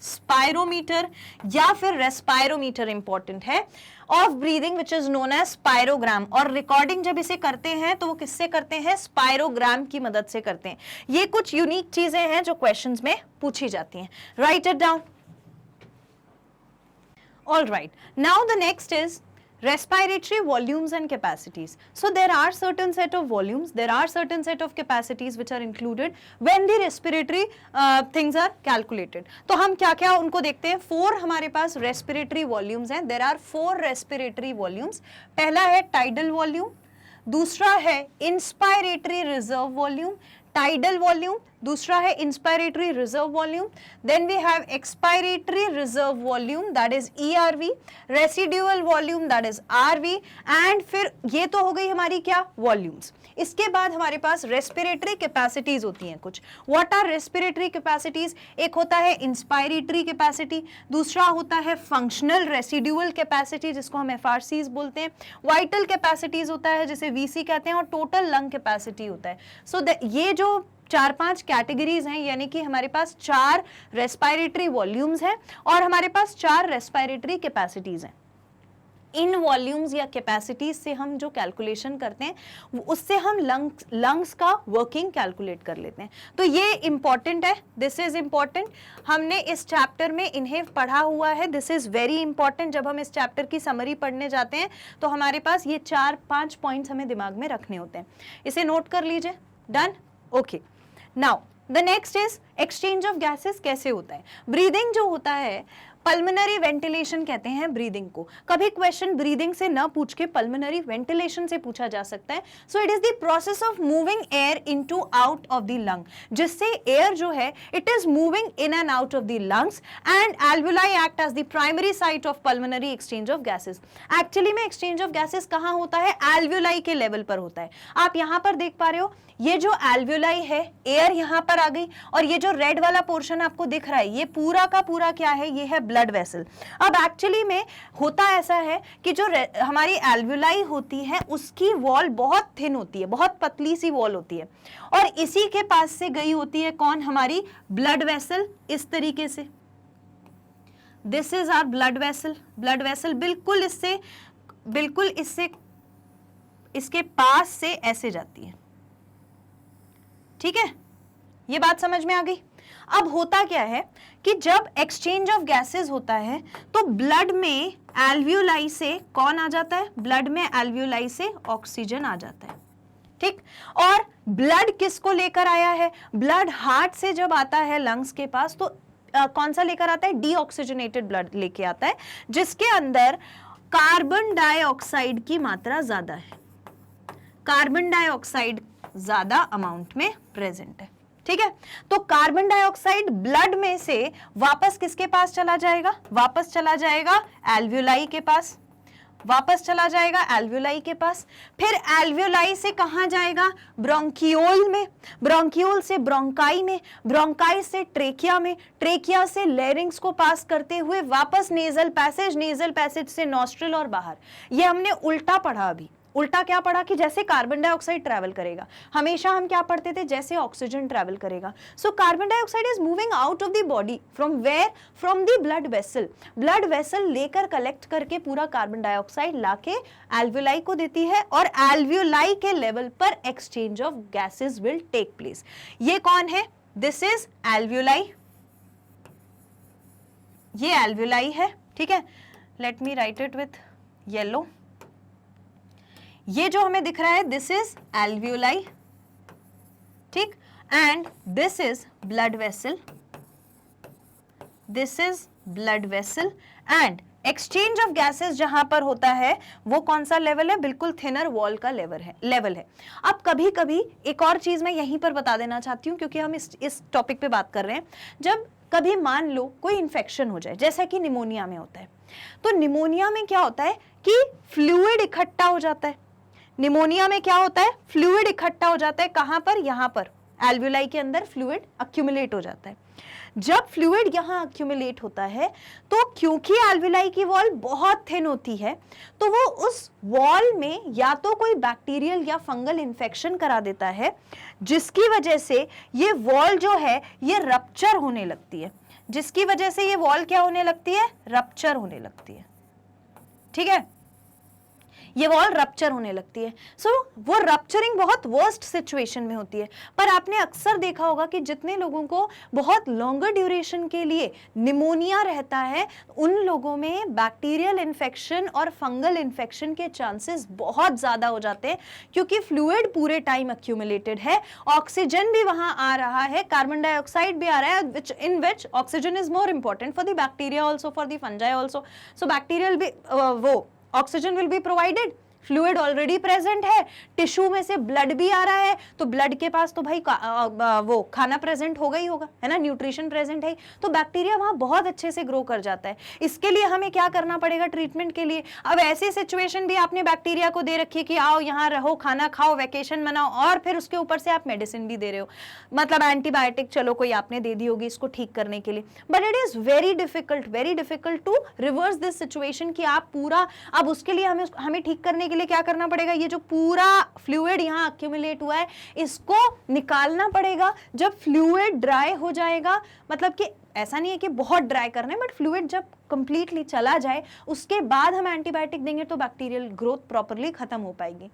स्पायरोमीटर या फिर रेस्पायरोमीटर इंपॉर्टेंट है of breathing which is known as spirogram. और रिकॉर्डिंग जब इसे करते हैं तो वो किससे करते हैं? स्पायरोग्राम की मदद से करते हैं। ये कुछ यूनिक चीजें हैं जो क्वेश्चंस में पूछी जाती हैं। Right it down. All right, now the next is respiratory volumes and capacities। So there are certain set of volumes, there are certain set of capacities which are included when the respiratory things are calculated। तो हम क्या क्या उनको देखते हैं। 4 हमारे पास respiratory volumes हैं। There are 4 respiratory volumes। पहला है tidal volume, दूसरा है inspiratory reserve volume, tidal volume, दूसरा है inspiratory reserve volume, then we have expiratory reserve volume that is ERV, residual volume that is RV, and फिर ये तो हो गई हमारी क्या? वॉल्यूम्स। इसके बाद हमारे पास रेस्पिरेटरी कैपेसिटीज होती हैं कुछ। What are respiratory capacities? एक होता है इंस्पायरेटरी कैपेसिटी, दूसरा होता है फंक्शनल रेसिड्यूअल कैपेसिटी जिसको हम FRCs बोलते हैं, वाइटल कैपेसिटीज होता है जिसे VC कहते हैं, और टोटल लंग कैपेसिटी होता है। सो ये जो 4-5 कैटेगरीज हैं, यानी कि हमारे पास 4 रेस्पिरेटरी वॉल्यूम्स हैं और हमारे पास 4 रेस्पिरेटरी कैपेसिटीज हैं। इन वॉल्यूम्स या कैपेसिटीज से हम जो कैलकुलेशन करते हैं उससे हम लंग्स का वर्किंग कैलकुलेट कर लेते हैं। तो ये इंपॉर्टेंट है, दिस इज इंपॉर्टेंट। हमने इस चैप्टर में इन्हें पढ़ा हुआ है, दिस इज वेरी इंपॉर्टेंट। जब हम इस चैप्टर की समरी पढ़ने जाते हैं तो हमारे पास ये 4-5 पॉइंट्स हमें दिमाग में रखने होते हैं। इसे नोट कर लीजिए। Done? Okay. Now the next is exchange of gases कैसे होता है। ब्रीदिंग जो होता है, पल्मोनरी वेंटिलेशन कहते हैं ब्रीदिंग को। कभी क्वेश्चन ब्रीदिंग से ना पूछ के पल्मोनरी वेंटिलेशन से पूछा जा सकता है। So it is the process of moving air into out of the lung, जिससे एयर जो है it is moving in and out of the lungs, and alveoli act as the primary site of pulmonary exchange of gases. Actually में exchange of gases कहाँ होता है? Alveoli के level पर होता है। आप यहाँ पर देख पा रहे हो, ये जो एल्वुलाई है, एयर यहाँ पर आ गई, और ये जो रेड वाला पोर्शन आपको दिख रहा है, ये पूरा का पूरा क्या है? ये है ब्लड वेसल। अब एक्चुअली में होता ऐसा है कि जो हमारी एल्वुलाई होती है उसकी वॉल बहुत थिन होती है, बहुत पतली सी वॉल होती है, और इसी के पास से गई होती है कौन, हमारी ब्लड वेसल, इस तरीके से। This is our blood vessel. Blood vessel बिल्कुल इससे इसके पास से ऐसे जाती है, ठीक है, ये बात समझ में आ गई। अब होता क्या है कि जब एक्सचेंज ऑफ गैसेस होता है तो ब्लड में एल्वियोलाई से कौन आ जाता है, ब्लड में एल्वियोलाई से ऑक्सीजन आ जाता है, ठीक। और ब्लड किसको लेकर आया है, ब्लड हार्ट से जब आता है लंग्स के पास तो कौन सा लेकर आता है, डीऑक्सीजनेटेड ब्लड लेके आता है, जिसके अंदर कार्बन डाइऑक्साइड की मात्रा ज्यादा है, कार्बन डाइऑक्साइड ज्यादा अमाउंट में प्रेजेंट है, ठीक है। तो कार्बन डाइऑक्साइड ब्लड में से वापस किसके पास चला जाएगा, वापस चला जाएगा एल्वियोलाई के पास, वापस चला जाएगा एल्वियोलाई के पास। फिर एल्वियोलाई से कहां जाएगा, ब्रोंकियोल में, ब्रोंकियोल से ब्रोंकाई में, ब्रोंकाई से ट्रेकिया में, ट्रेकिया से लेरिंग्स को पास करते हुए वापस नेजल पैसेज, नेजल पैसेज से नॉस्ट्रिल और बाहर। ये हमने उल्टा पढ़ा, अभी उल्टा क्या पढ़ा कि जैसे कार्बन डाइऑक्साइड ट्रैवल करेगा, हमेशा हम क्या पढ़ते थे, जैसे ऑक्सीजन ट्रैवल करेगा। So carbon dioxide is moving out of the body from where, from the blood vessel. Blood vessel लेकर कलेक्ट करके पूरा कार्बन डाइऑक्साइड लाके एल्वियोलाई को देती है, और एल्वियोलाई के लेवल पर exchange of gases will take place. ये कौन है, दिस इज एल्वियोलाई, ये एल्वियोलाई है, ठीक है। Let me write it with yellow. ये जो हमें दिख रहा है दिस इज एल्वियोलाई, ठीक, and this is blood vessel, this is blood vessel, and exchange of gases जहां पर होता है वो कौन सा लेवल है, बिल्कुल थिनर वॉल का लेवल है। अब कभी कभी एक और चीज मैं यहीं पर बता देना चाहती हूँ, क्योंकि हम इस टॉपिक पे बात कर रहे हैं। जब कभी मान लो कोई इंफेक्शन हो जाए, जैसा कि निमोनिया में होता है, तो निमोनिया में क्या होता है कि फ्लूइड इकट्ठा हो जाता है। निमोनिया में क्या होता है, फ्लूइड इकट्ठा हो जाता है, कहां पर, यहां पर एल्वियोलाई के अंदर फ्लूइड अक्यूमुलेट हो जाता है। जब फ्लूइड यहां अक्यूमुलेट होता है तो क्योंकि एल्वियोलाई की वॉल बहुत थिन होती है, तो वो उस वॉल में या तो कोई बैक्टीरियल या फंगल इन्फेक्शन करा देता है, जिसकी वजह से ये वॉल जो है ये रप्चर होने लगती है, जिसकी वजह से ये वॉल क्या होने लगती है, रप्चर होने लगती है, ठीक है, ये वॉल रप्चर होने लगती है। सो वो रप्चरिंग बहुत वर्स्ट सिचुएशन में होती है। पर आपने अक्सर देखा होगा कि जितने लोगों को बहुत लॉन्गर ड्यूरेशन के लिए निमोनिया रहता है, उन लोगों में बैक्टीरियल इन्फेक्शन और फंगल इन्फेक्शन के चांसेस बहुत ज्यादा हो जाते हैं, क्योंकि फ्लूइड पूरे टाइम अक्यूमुलेटेड है, ऑक्सीजन भी वहां आ रहा है, कार्बन डाइऑक्साइड भी आ रहा है, in which oxygen is more important for the bacteria also, for the fungi also. So bacterial भी वो oxygen will be provided, fluid already present है, टिश्यू में से ब्लड भी आ रहा है, तो ब्लड के पास तो भाई वो खाना प्रेजेंट होगा ही होगा, है ना, न्यूट्रिशन प्रेजेंट है, तो बैक्टीरिया वहां बहुत अच्छे से ग्रो कर जाता है। इसके लिए हमें क्या करना पड़ेगा ट्रीटमेंट के लिए, अब ऐसी सिचुएशन भी आपने बैक्टीरिया को दे रखी है कि आओ यहाँ रहो, खाना खाओ, वैकेशन मनाओ, और फिर उसके ऊपर से आप मेडिसिन भी दे रहे हो, मतलब एंटीबायोटिक चलो कोई आपने दे दी होगी इसको ठीक करने के लिए, but it is very difficult to reverse this situation कि आप पूरा, अब उसके लिए हमें ठीक करने के लिए क्या करना पड़ेगा, ये जो पूरा फ्लूइड यहाँ अक्यूमुलेट हुआ है इसको निकालना पड़ेगा। जब फ्लूइड ड्राई हो जाएगा, मतलब कि ऐसा नहीं है कि बहुत ड्राई करना है, बट फ्लूइड जब कंप्लीटली चला जाए उसके बाद हम एंटीबायोटिक देंगे तो बैक्टीरियल ग्रोथ प्रॉपर्ली खत्म हो पाएगी।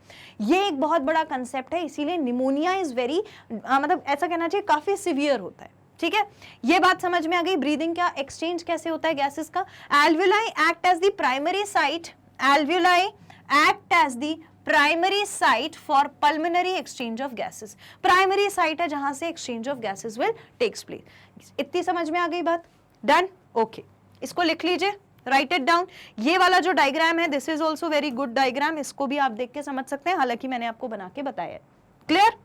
ये एक बहुत बड़ा कंसेप्ट है, इसीलिए निमोनिया इज वेरी मतलब ऐसा कहना चाहिए काफी सिवियर होता है, ठीक है। ये बात समझ में आ गई। ब्रीदिंग का एक्सचेंज कैसे होता है गैसेस का। Alveoli act as the primary site, alveoli act as the primary site for pulmonary exchange of gases। Primary site है जहां से exchange of gases will takes place। इतनी समझ में आ गई बात, डन, ओके, इसको लिख लीजिए, राइट इट डाउन। ये वाला जो डायग्राम है this is also very good diagram, इसको भी आप देख के समझ सकते हैं, हालांकि मैंने आपको बना के बताया है, clear.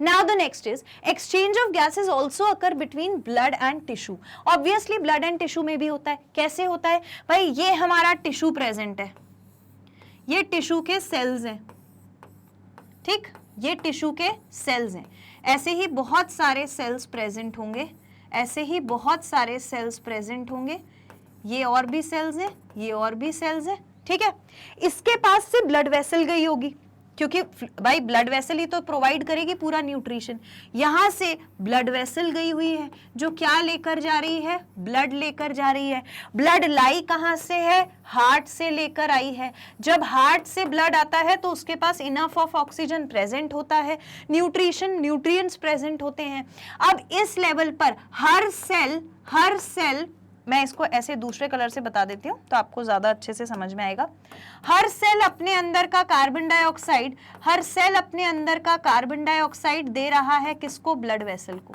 Now the next is exchange of gases also occur between blood and tissue। Obviously blood and tissue में भी होता है। कैसे होता है भाई, ये हमारा टिश्यू प्रेजेंट है, ये टिश्यू के सेल्स हैं, ठीक, ये टिश्यू के सेल्स हैं, ऐसे ही बहुत सारे सेल्स प्रेजेंट होंगे, ऐसे ही बहुत सारे सेल्स प्रेजेंट होंगे, ये और भी सेल्स हैं, ये और भी सेल्स हैं, ठीक है। इसके पास से ब्लड वेसल गई होगी, क्योंकि भाई ब्लड वेसल ही तो प्रोवाइड करेगी पूरा न्यूट्रिशन। यहां से ब्लड वेसल गई हुई है जो क्या लेकर जा रही है, ब्लड लेकर जा रही है। ब्लड लाई कहां से है, हार्ट से लेकर आई है। जब हार्ट से ब्लड आता है तो उसके पास इनफ ऑफ ऑक्सीजन प्रेजेंट होता है, न्यूट्रिएंट्स प्रेजेंट होते हैं। अब इस लेवल पर हर सेल, मैं इसको ऐसे दूसरे कलर से बता देती हूँ तो आपको ज्यादा अच्छे से समझ में आएगा। हर सेल अपने अंदर का कार्बन डाइऑक्साइड दे रहा है किसको, ब्लड वेसल को।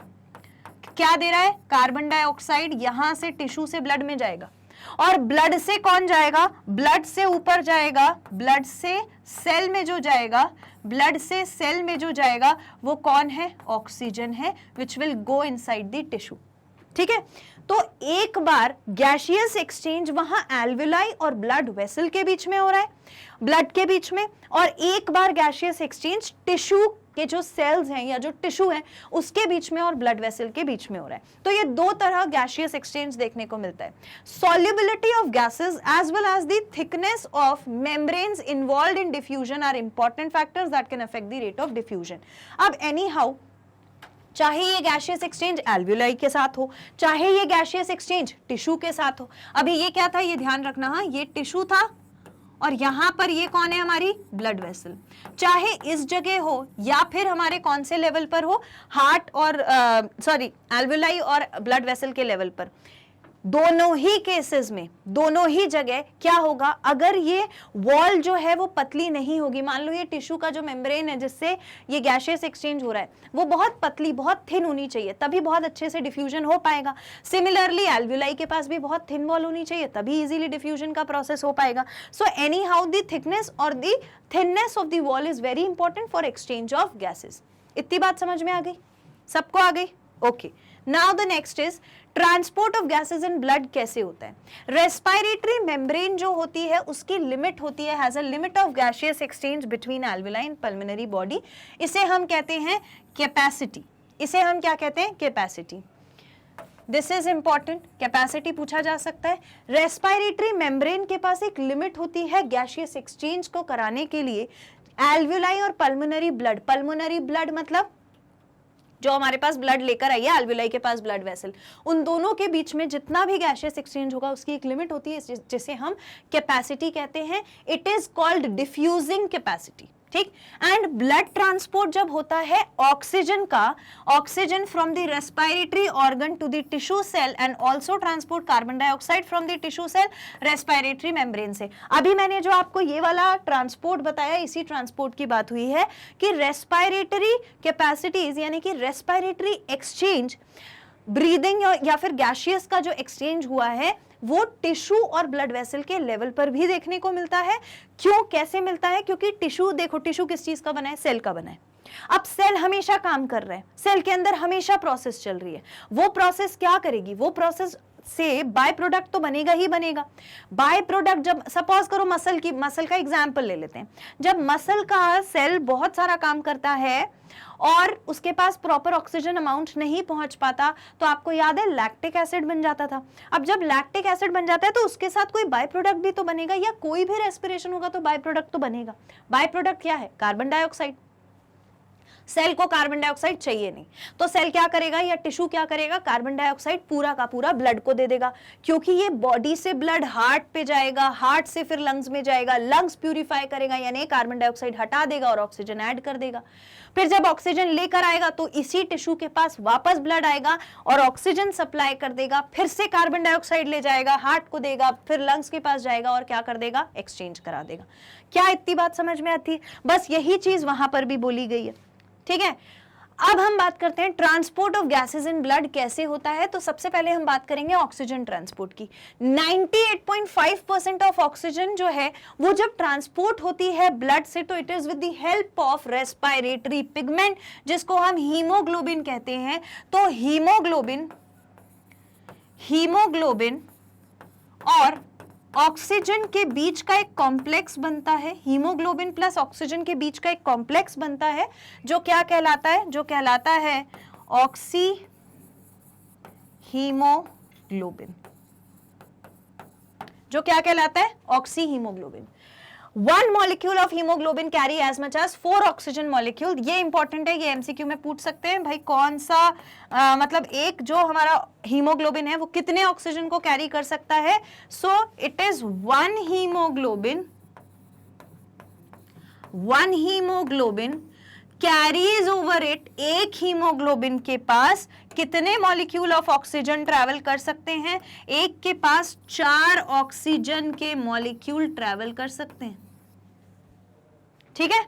क्या दे रहा है, कार्बन डाइऑक्साइड यहां से टिश्यू से ब्लड में जाएगा, और ब्लड से कौन जाएगा, ब्लड से ऊपर जाएगा, ब्लड से सेल में जो जाएगा वो कौन है, ऑक्सीजन है, which will go inside the tissue, ठीक है। तो एक बार गैसियस एक्सचेंज वहां एल्वेलाई और ब्लड वेसल के बीच में हो रहा है, ब्लड के बीच में, और एक बार गैसियस एक्सचेंज टिश्यू के जो सेल्स हैं या जो टिश्यू है उसके बीच में और ब्लड वेसल के बीच में हो रहा है। तो ये दो तरह गैसियस एक्सचेंज देखने को मिलता है। Solubility of gases as well as the thickness of membranes involved in diffusion are important factors that can affect the rate of diffusion. अब एनी हाउ, चाहे ये गैसियस एक्सचेंज एल्वेलाई के साथ हो, चाहे ये गैसियस एक्सचेंज टिश्यू के साथ हो। अभी ये क्या था, ये ध्यान रखना, हाँ, ये टिश्यू था और यहां पर ये कौन है, हमारी ब्लड वेसल। चाहे इस जगह हो या फिर हमारे कौन से लेवल पर हो, हार्ट और एल्वेलाई और ब्लड वेसल के लेवल पर, दोनों ही केसेस में, दोनों ही जगह क्या होगा, अगर ये वॉल जो है वो पतली नहीं होगी, मान लो ये टिश्यू का जो मेम्ब्रेन है जिससे ये गैसियस एक्सचेंज हो रहा है वो बहुत पतली, बहुत थिन होनी चाहिए, तभी बहुत अच्छे से डिफ्यूजन हो पाएगा। सिमिलरली एल्वेलाई के पास भी बहुत थिन वॉल होनी चाहिए, तभी इजीली डिफ्यूजन का प्रोसेस हो पाएगा। So anyhow the thickness और the thinness of the wall is very important for exchange of gases. इतनी बात समझ में आ गई, सबको आ गई, okay. Now the next is transport of gases in blood कैसे होता है। रेस्पिरेटरी मेम्ब्रेन जो होती है उसकी लिमिट होती है, has a limit of gaseous exchange between alveoli and pulmonary body. इसे हम कहते हैं कैपेसिटी, इसे हम क्या कहते हैं, capacity. This is important, capacity पूछा जा सकता है। रेस्पिरेटरी मेम्ब्रेन के पास एक लिमिट होती है गैसियस एक्सचेंज को कराने के लिए। एल्वेलाई और पल्मोनरी ब्लड मतलब जो हमारे पास ब्लड लेकर आई है, एल्वेलाई के पास ब्लड वेसल, उन दोनों के बीच में जितना भी गैसियस एक्सचेंज होगा उसकी एक लिमिट होती है जिसे हम कैपेसिटी कहते हैं। It is called diffusing capacity, ठीक। एंड ब्लड ट्रांसपोर्ट जब होता है ऑक्सीजन का, oxygen from the respiratory organ to the tissue cell and also transport carbon dioxide from the tissue cell respiratory membrane से। अभी मैंने जो आपको ये वाला ट्रांसपोर्ट बताया, इसी ट्रांसपोर्ट की बात हुई है कि रेस्पिरेटरी कैपेसिटीज यानी कि रेस्पिरेटरी एक्सचेंज, ब्रीदिंग या फिर गैसियस का जो एक्सचेंज हुआ है वो टिश्यू और ब्लड वेसल के लेवल पर भी देखने को मिलता है। क्यों, कैसे मिलता है, क्योंकि टिश्यू, देखो टिश्यू किस चीज का बना है, सेल का बना है। अब सेल हमेशा काम कर रहा है, सेल के अंदर हमेशा प्रोसेस चल रही है। वो प्रोसेस क्या करेगी, वो प्रोसेस से बाय प्रोडक्ट तो बनेगा ही बनेगा। बाय प्रोडक्ट, जब सपोज करो मसल का एग्जांपल ले लेते हैं, जब मसल का सेल बहुत सारा काम करता है और उसके पास प्रॉपर ऑक्सीजन अमाउंट नहीं पहुंच पाता, तो आपको याद है लैक्टिक एसिड बन जाता था। अब जब लैक्टिक एसिड बन जाता है तो उसके साथ कोई बाय प्रोडक्ट भी तो बनेगा, या कोई भी रेस्पिरेशन होगा तो बाय प्रोडक्ट तो बनेगा। बाय प्रोडक्ट क्या है, कार्बन डाइऑक्साइड। सेल को कार्बन डाइऑक्साइड चाहिए नहीं, तो सेल क्या करेगा या टिश्यू क्या करेगा, कार्बन डाइऑक्साइड पूरा का पूरा ब्लड को दे देगा, क्योंकि ये बॉडी से ब्लड हार्ट पे जाएगा, हार्ट से फिर लंग्स में जाएगा, लंग्स प्यूरिफाई करेगा यानी कार्बन डाइऑक्साइड हटा देगा और ऑक्सीजन ऐड कर देगा। फिर जब ऑक्सीजन लेकर आएगा तो इसी टिश्यू के पास वापस ब्लड आएगा और ऑक्सीजन सप्लाई कर देगा, फिर से कार्बन डाइऑक्साइड ले जाएगा, हार्ट को देगा, फिर लंग्स के पास जाएगा और क्या कर देगा, एक्सचेंज करा देगा। क्या इतनी बात समझ में आती है? बस यही चीज वहां पर भी बोली गई है, ठीक है। अब हम बात करते हैं transport of gases in blood कैसे होता है। तो सबसे पहले हम बात करेंगे ऑक्सीजन ट्रांसपोर्ट की। 98.5% ऑफ ऑक्सीजन जो है वो जब ट्रांसपोर्ट होती है ब्लड से, तो it is with the help of respiratory pigment, जिसको हम हीमोग्लोबिन कहते हैं। तो हीमोग्लोबिन और ऑक्सीजन के बीच का एक कॉम्प्लेक्स बनता है, हीमोग्लोबिन प्लस ऑक्सीजन के बीच का एक कॉम्प्लेक्स बनता है जो क्या कहलाता है, जो कहलाता है ऑक्सी हीमोग्लोबिन, जो क्या कहलाता है? Oxy haemoglobin. 1 molecule of hemoglobin carry as much as 4 oxygen molecule। ये इंपॉर्टेंट है, ये एमसीक्यू में पूछ सकते हैं भाई, कौन सा मतलब एक जो हमारा हीमोग्लोबिन है वो कितने ऑक्सीजन को कैरी कर सकता है? So it is 1 haemoglobin carries over it, एक हीमोग्लोबिन के पास कितने मॉलिक्यूल ऑफ ऑक्सीजन ट्रैवल कर सकते हैं? एक के पास 4 ऑक्सीजन के मॉलिक्यूल ट्रैवल कर सकते हैं। ठीक है,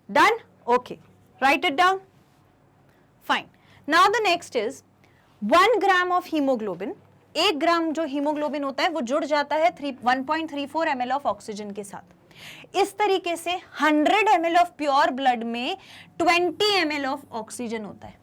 done, okay, right it down, fine. Now the next is 1 gram of haemoglobin, 1 ग्राम जो हीमोग्लोबिन होता है वो जुड़ जाता है 1.34 ml ऑफ ऑक्सीजन के साथ। इस तरीके से 100 ml ऑफ प्योर ब्लड में 20 ml ऑफ ऑक्सीजन होता है।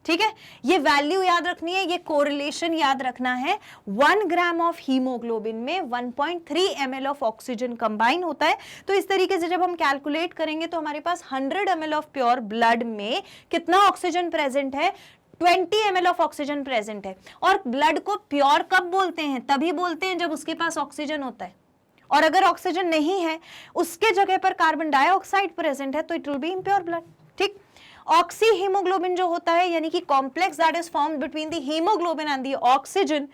ठीक है, ये वैल्यू याद रखनी है, ये कोरिलेशन याद रखना है। 1 ग्राम ऑफ हीमोग्लोबिन में 1.3 ml ऑफ ऑक्सीजन कंबाइन होता है। तो इस तरीके से जब हम कैलकुलेट करेंगे तो हमारे पास 100 ml ऑफ प्योर ब्लड में कितना ऑक्सीजन प्रेजेंट है? 20 ml ऑफ ऑक्सीजन प्रेजेंट है। और ब्लड को प्योर कब बोलते हैं? तभी बोलते हैं जब उसके पास ऑक्सीजन होता है, और अगर ऑक्सीजन नहीं है, उसके जगह पर कार्बन डाइऑक्साइड प्रेजेंट है, तो it will be impure blood. ठीक, ऑक्सी हीमोग्लोबिन जो होता है, यानी कि complex that is formed between the haemoglobin and the oxygen,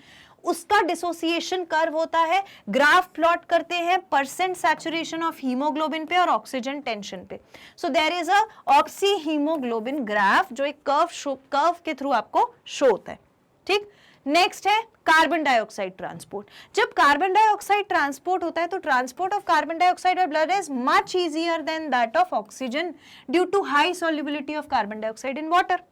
उसका डिसोसिएशन कर्व होता है। ग्राफ प्लॉट करते हैं परसेंट सैचुरेशन ऑफ हीमोग्लोबिन पे और ऑक्सीजन टेंशन पे। So there is a oxyhaemoglobin graph, जो एक कर्व के थ्रू आपको शो होता है। ठीक, नेक्स्ट है कार्बन डाइऑक्साइड ट्रांसपोर्ट। जब कार्बन डाइऑक्साइड ट्रांसपोर्ट होता है तो transport of carbon dioxide by blood is much easier than that of oxygen due to high solubility of carbon dioxide in water.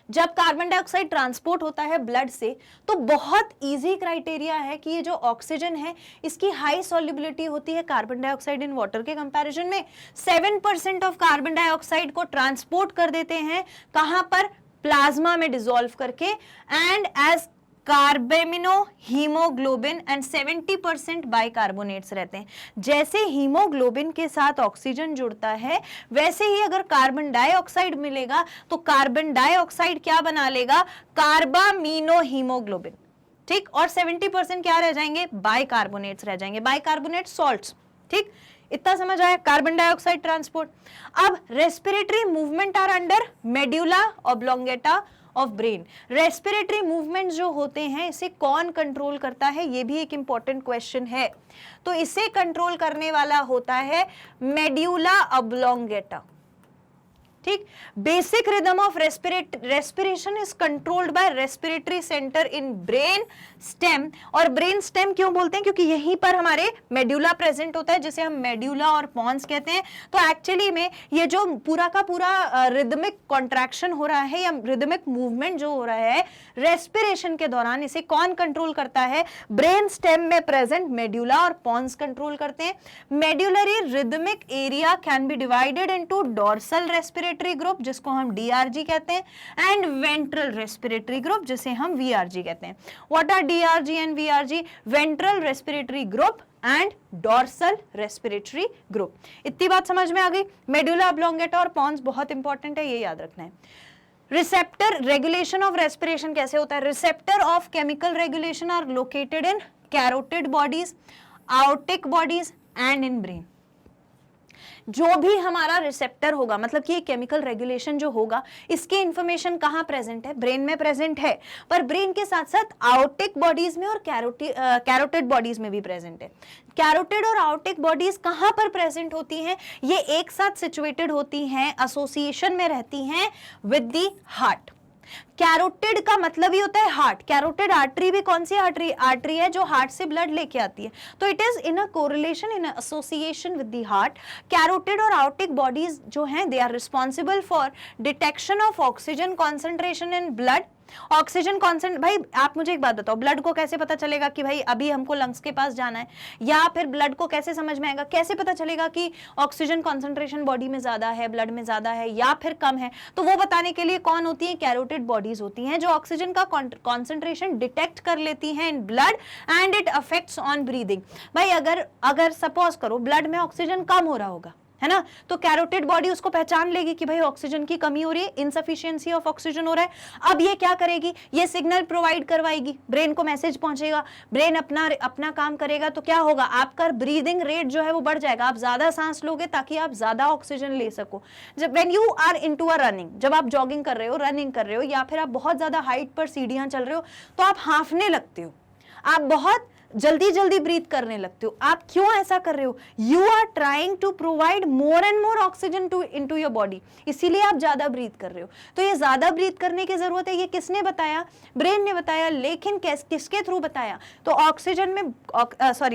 जब कार्बन डाइऑक्साइड ट्रांसपोर्ट होता है blood से तो बहुत इजी क्राइटेरिया है कि ये जो ऑक्सीजन है इसकी हाई सॉल्युबिलिटी होती है कार्बन डाइऑक्साइड इन वाटर के कंपैरिजन में। 7% ऑफ कार्बन डाइऑक्साइड को ट्रांसपोर्ट कर देते हैं, कहां पर? प्लाज्मा में डिसॉल्व करके, and as carbamino haemoglobin, and 70% bicarbonates रहते हैं। जैसे हीमोग्लोबिन के साथ ऑक्सीजन जुड़ता है, वैसे ही अगर कार्बन डाइऑक्साइड मिलेगा तो कार्बन डाइऑक्साइड क्या बना लेगा? कार्बामीनो हीमोग्लोबिन। ठीक, और 70% क्या रह जाएंगे? बाइकार्बोनेट्स रह जाएंगे, बाइकार्बोनेट सॉल्ट्स। ठीक, इतना समझ आया कार्बन डाइऑक्साइड ट्रांसपोर्ट। अब respiratory movement are under medulla oblongata of brain. Respiratory movement जो होते हैं इसे कौन कंट्रोल करता है? ये भी एक इंपॉर्टेंट क्वेश्चन है। तो इसे कंट्रोल करने वाला होता है मेड्यूला ऑब्लोंगेटा। ठीक, basic rhythm of respiration is controlled by respiratory centre in brain stem. और ब्रेन स्टेम क्यों बोलते हैं? क्योंकि यहीं पर हमारे मेड्यूला प्रेजेंट होता है, जिसे हम मेड्यूला और पॉन्स कहते हैं। तो एक्चुअली में ये जो पूरा का पूरा रिदमिक कॉन्ट्रैक्शन हो रहा है या रिदमिक मूवमेंट जो हो रहा है रेस्पिरेशन के दौरान, इसे कौन कंट्रोल करता है? ब्रेन स्टेम में प्रेजेंट मेड्यूला और पॉन्स कंट्रोल करते हैं। Medullary rhythmic area can be divided into dorsal respiratory group, जिसको हम डीआरजी कहते हैं, एंड वेंट्रल रेस्पिरेटरी ग्रुप, जिसे हम वीआरजी कहते हैं। What are DRG and VRG? Ventral respiratory group and dorsal respiratory group. इतनी बात समझ में आ गई? मेडुला ऑब्लोंगेटा और पॉन्स बहुत इंपॉर्टेंट है, ये याद रखना है। रिसेप्टर रेगुलेशन ऑफ रेस्पिरेशन कैसे होता है? Receptor of chemical regulation are located in carotid bodies, aortic bodies and in brain. जो भी हमारा रिसेप्टर होगा, मतलब कि केमिकल रेगुलेशन जो होगा, इसकी इंफॉर्मेशन कहाँ प्रेजेंट है? ब्रेन में प्रेजेंट है, पर ब्रेन के साथ साथ आउटिक बॉडीज में और कैरोटिड बॉडीज में भी प्रेजेंट है। कैरोटिड और आउटिक बॉडीज कहाँ पर प्रेजेंट होती हैं? ये एक साथ सिचुएटेड होती हैं, एसोसिएशन में रहती हैं विद द हार्ट। कैरोटिड का मतलब ही होता है हार्ट। कैरोटिड आर्टरी भी कौन सी आर्टरी है? जो हार्ट से ब्लड लेके आती है। तो it is in a correlation, in association with the heart. Carotid और आउटिक बॉडीज जो हैं, they are responsible for detection of oxygen concentration in blood. Oxygen concentration, भाई आप मुझे एक बात बताओ, ब्लड को कैसे पता चलेगा कि भाई अभी हमको लंग्स के पास जाना है? या फिर ब्लड को कैसे समझ में आएगा, कैसे पता चलेगा कि ऑक्सीजन कॉन्सेंट्रेशन बॉडी में ज्यादा है, ब्लड में ज्यादा है या फिर कम है? तो वो बताने के लिए कौन होती है? कैरोटिड बॉडीज होती हैं, जो ऑक्सीजन का कॉन्सेंट्रेशन डिटेक्ट कर लेती हैं in blood and it affects on breathing. भाई अगर सपोज करो ब्लड में ऑक्सीजन कम हो रहा होगा, है ना। तो कैरोटिड बॉडी उसको पहचान लेगी कि भाई ऑक्सीजन की कमी हो रही है, इनसफिशिएंसी ऑफ ऑक्सीजन हो रहा है। अब ये क्या करेगी, ये सिग्नल प्रोवाइड करवाएगी, ब्रेन को मैसेज पहुंचेगा, ब्रेन अपना काम करेगा, तो क्या होगा, आपका ब्रीदिंग रेट जो है वो बढ़ जाएगा, आप ज्यादा सांस लोगे ताकि आप ज्यादा ऑक्सीजन ले सको। जब when you are into a running, जब आप जॉगिंग कर रहे हो, रनिंग कर रहे हो, या फिर आप बहुत ज्यादा हाइट पर सीढ़ियां चल रहे हो, तो आप हांफने लगते हो, आप बहुत जल्दी जल्दी ब्रीथ करने लगते हो। आप क्यों ऐसा कर रहे हो, you are trying to provide more and more oxygen to into your body, इसीलिए आप ज्यादा ब्रीथ कर रहे हो। तो ये ज्यादा ब्रीथ करने की जरूरत है, ये किसने बताया, ब्रेन ने बताया। लेकिन किसके थ्रू बताया, तो ऑक्सीजन में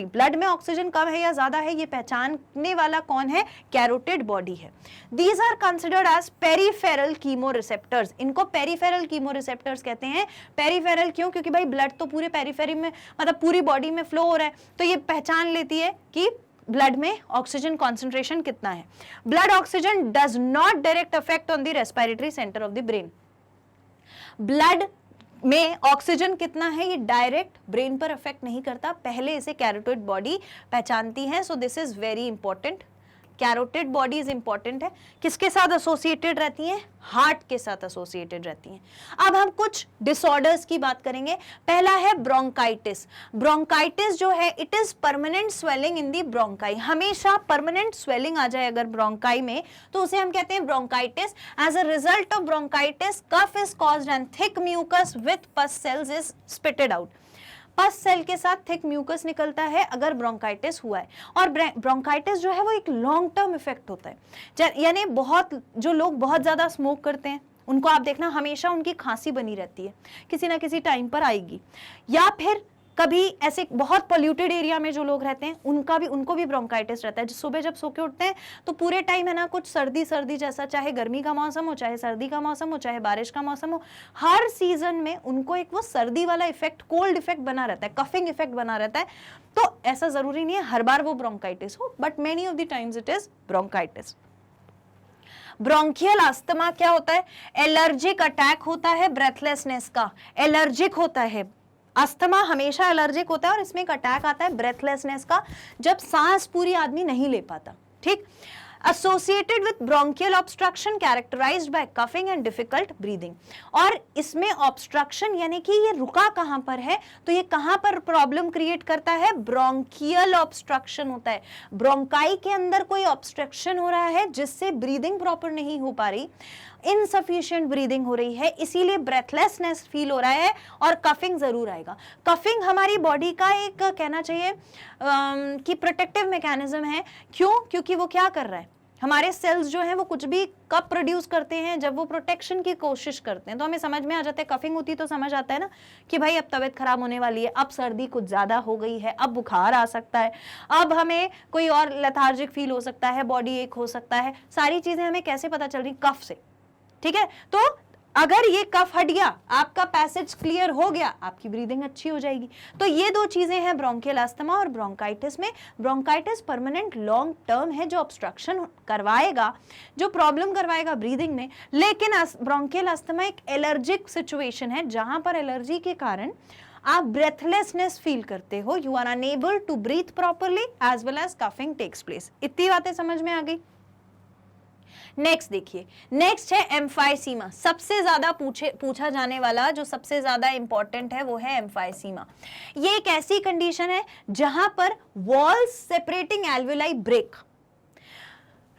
ब्लड में ऑक्सीजन कम है या ज्यादा है, ये पहचानने वाला कौन है, कैरोटिड बॉडी है। These are considered as peripheral chemoreceptors, इनको पेरिफेरल कीमोरिसेप्टर्स कहते हैं। पेरिफेरल क्यों, क्योंकि भाई ब्लड तो पूरे पेरिफेरी में, मतलब पूरी बॉडी में फ्लो हो रहा है, तो ये पहचान लेती है कि ब्लड में ऑक्सीजन कॉन्सेंट्रेशन कितना है। Blood oxygen does not direct affect on the respiratory centre of the brain. Blood में ऑक्सीजन कितना है ये डायरेक्ट ब्रेन पर अफेक्ट नहीं करता, पहले इसे कैरोटिड बॉडी पहचानती है। So this is very important. Carotid bodies important है, किसके साथ एसोसिएटेड रहती हैं, हार्ट के साथ एसोसिएटेड रहती हैं। अब हम कुछ डिसऑर्डर्स की बात करेंगे। पहला है ब्रोंकाइटिस। ब्रोंकाइटिस जो है, it is permanent swelling in the bronchi, हमेशा परमानेंट स्वेलिंग आ जाए अगर ब्रोंकाई में, तो उसे हम कहते हैं bronchitis. As a result of bronchitis, cough is caused and thick mucus with pus cells is spitted out. Pus cell के साथ थिक म्यूकस निकलता है अगर ब्रोंकाइटिस हुआ है। और ब्रोंकाइटिस जो है वो एक लॉन्ग टर्म इफेक्ट होता है, यानी बहुत जो लोग बहुत ज्यादा स्मोक करते हैं उनको आप देखना हमेशा उनकी खांसी बनी रहती है, किसी ना किसी टाइम पर आएगी। या फिर कभी ऐसे बहुत पोल्यूटेड एरिया में जो लोग रहते हैं उनको भी ब्रोंकाइटिस रहता है। सुबह जब सो के उठते हैं तो पूरे टाइम है ना कुछ सर्दी सर्दी जैसा, चाहे गर्मी का मौसम हो, चाहे सर्दी का मौसम हो, चाहे बारिश का मौसम हो, हर सीजन में उनको एक वो सर्दी वाला इफेक्ट, कोल्ड इफेक्ट बना रहता है, कफिंग इफेक्ट बना रहता है। तो ऐसा जरूरी नहीं है हर बार वो ब्रोंकाइटिस हो, but many of the times it is bronchitis. Bronchial asthma क्या होता है, एलर्जिक अटैक होता है ब्रेथलेसनेस का, एलर्जिक होता है। अस्थमा हमेशा एलर्जिक होता है और इसमें एक अटैक आता है ब्रेथलेसनेस का, जब सांस पूरी आदमी नहीं ले पाता। ठीक, associated with bronchial obstruction characterized by coughing and difficult breathing। और इसमें obstruction यानी कि ये रुका कहां पर है, तो ये कहां पर प्रॉब्लम क्रिएट करता है, bronchial obstruction होता है। ब्रोंकाई के अंदर कोई obstruction हो रहा है जिससे ब्रीदिंग प्रॉपर नहीं हो पा रही, इनसफिशिएंट ब्रीदिंग हो रही है, इसीलिए ब्रेथलेसनेस फील हो रहा है और कफिंग जरूर आएगा। कफिंग हमारी बॉडी का एक कहना चाहिए कि प्रोटेक्टिव मैकेनिज्म है। क्यों, क्योंकि वो क्या कर रहा है, हमारे सेल्स जो हैं वो कुछ भी कब प्रोड्यूस करते हैं, जब वो प्रोटेक्शन की कोशिश करते हैं। तो हमें समझ में आ जाता है, कफिंग होती तो समझ आता है ना कि भाई अब तबीयत खराब होने वाली है, अब सर्दी कुछ ज्यादा हो गई है, अब बुखार आ सकता है, अब हमें कोई और लेथार्जिक फील हो सकता है, बॉडी एक हो सकता है। सारी चीजें हमें कैसे पता चल रही, कफ से। ठीक है, तो अगर ये कफ हट गया, आपका पैसेज क्लियर हो गया, आपकी ब्रीदिंग अच्छी हो जाएगी। तो ये दो चीजें हैं ब्रोंकियल अस्थमा और ब्रोंकाइटिस में। ब्रोंकाइटिस परमानेंट लॉन्ग टर्म है जो ऑब्स्ट्रक्शन करवाएगा, जो प्रॉब्लम करवाएगा ब्रीदिंग में। लेकिन ब्रोंकियल अस्थमा एक एलर्जिक सिचुएशन है जहां पर एलर्जी के कारण आप ब्रेथलेसनेस फील करते हो, you are unable to breathe properly as well as coughing takes place. इतनी बातें समझ में आ गई। नेक्स्ट देखिए, नेक्स्ट है एम्फाइसीमा। सबसे ज्यादा पूछा जाने वाला, जो सबसे ज्यादा इंपॉर्टेंट है वो है एम्फाइसीमा। ये एक ऐसी कंडीशन है जहां पर walls separating alveoli break,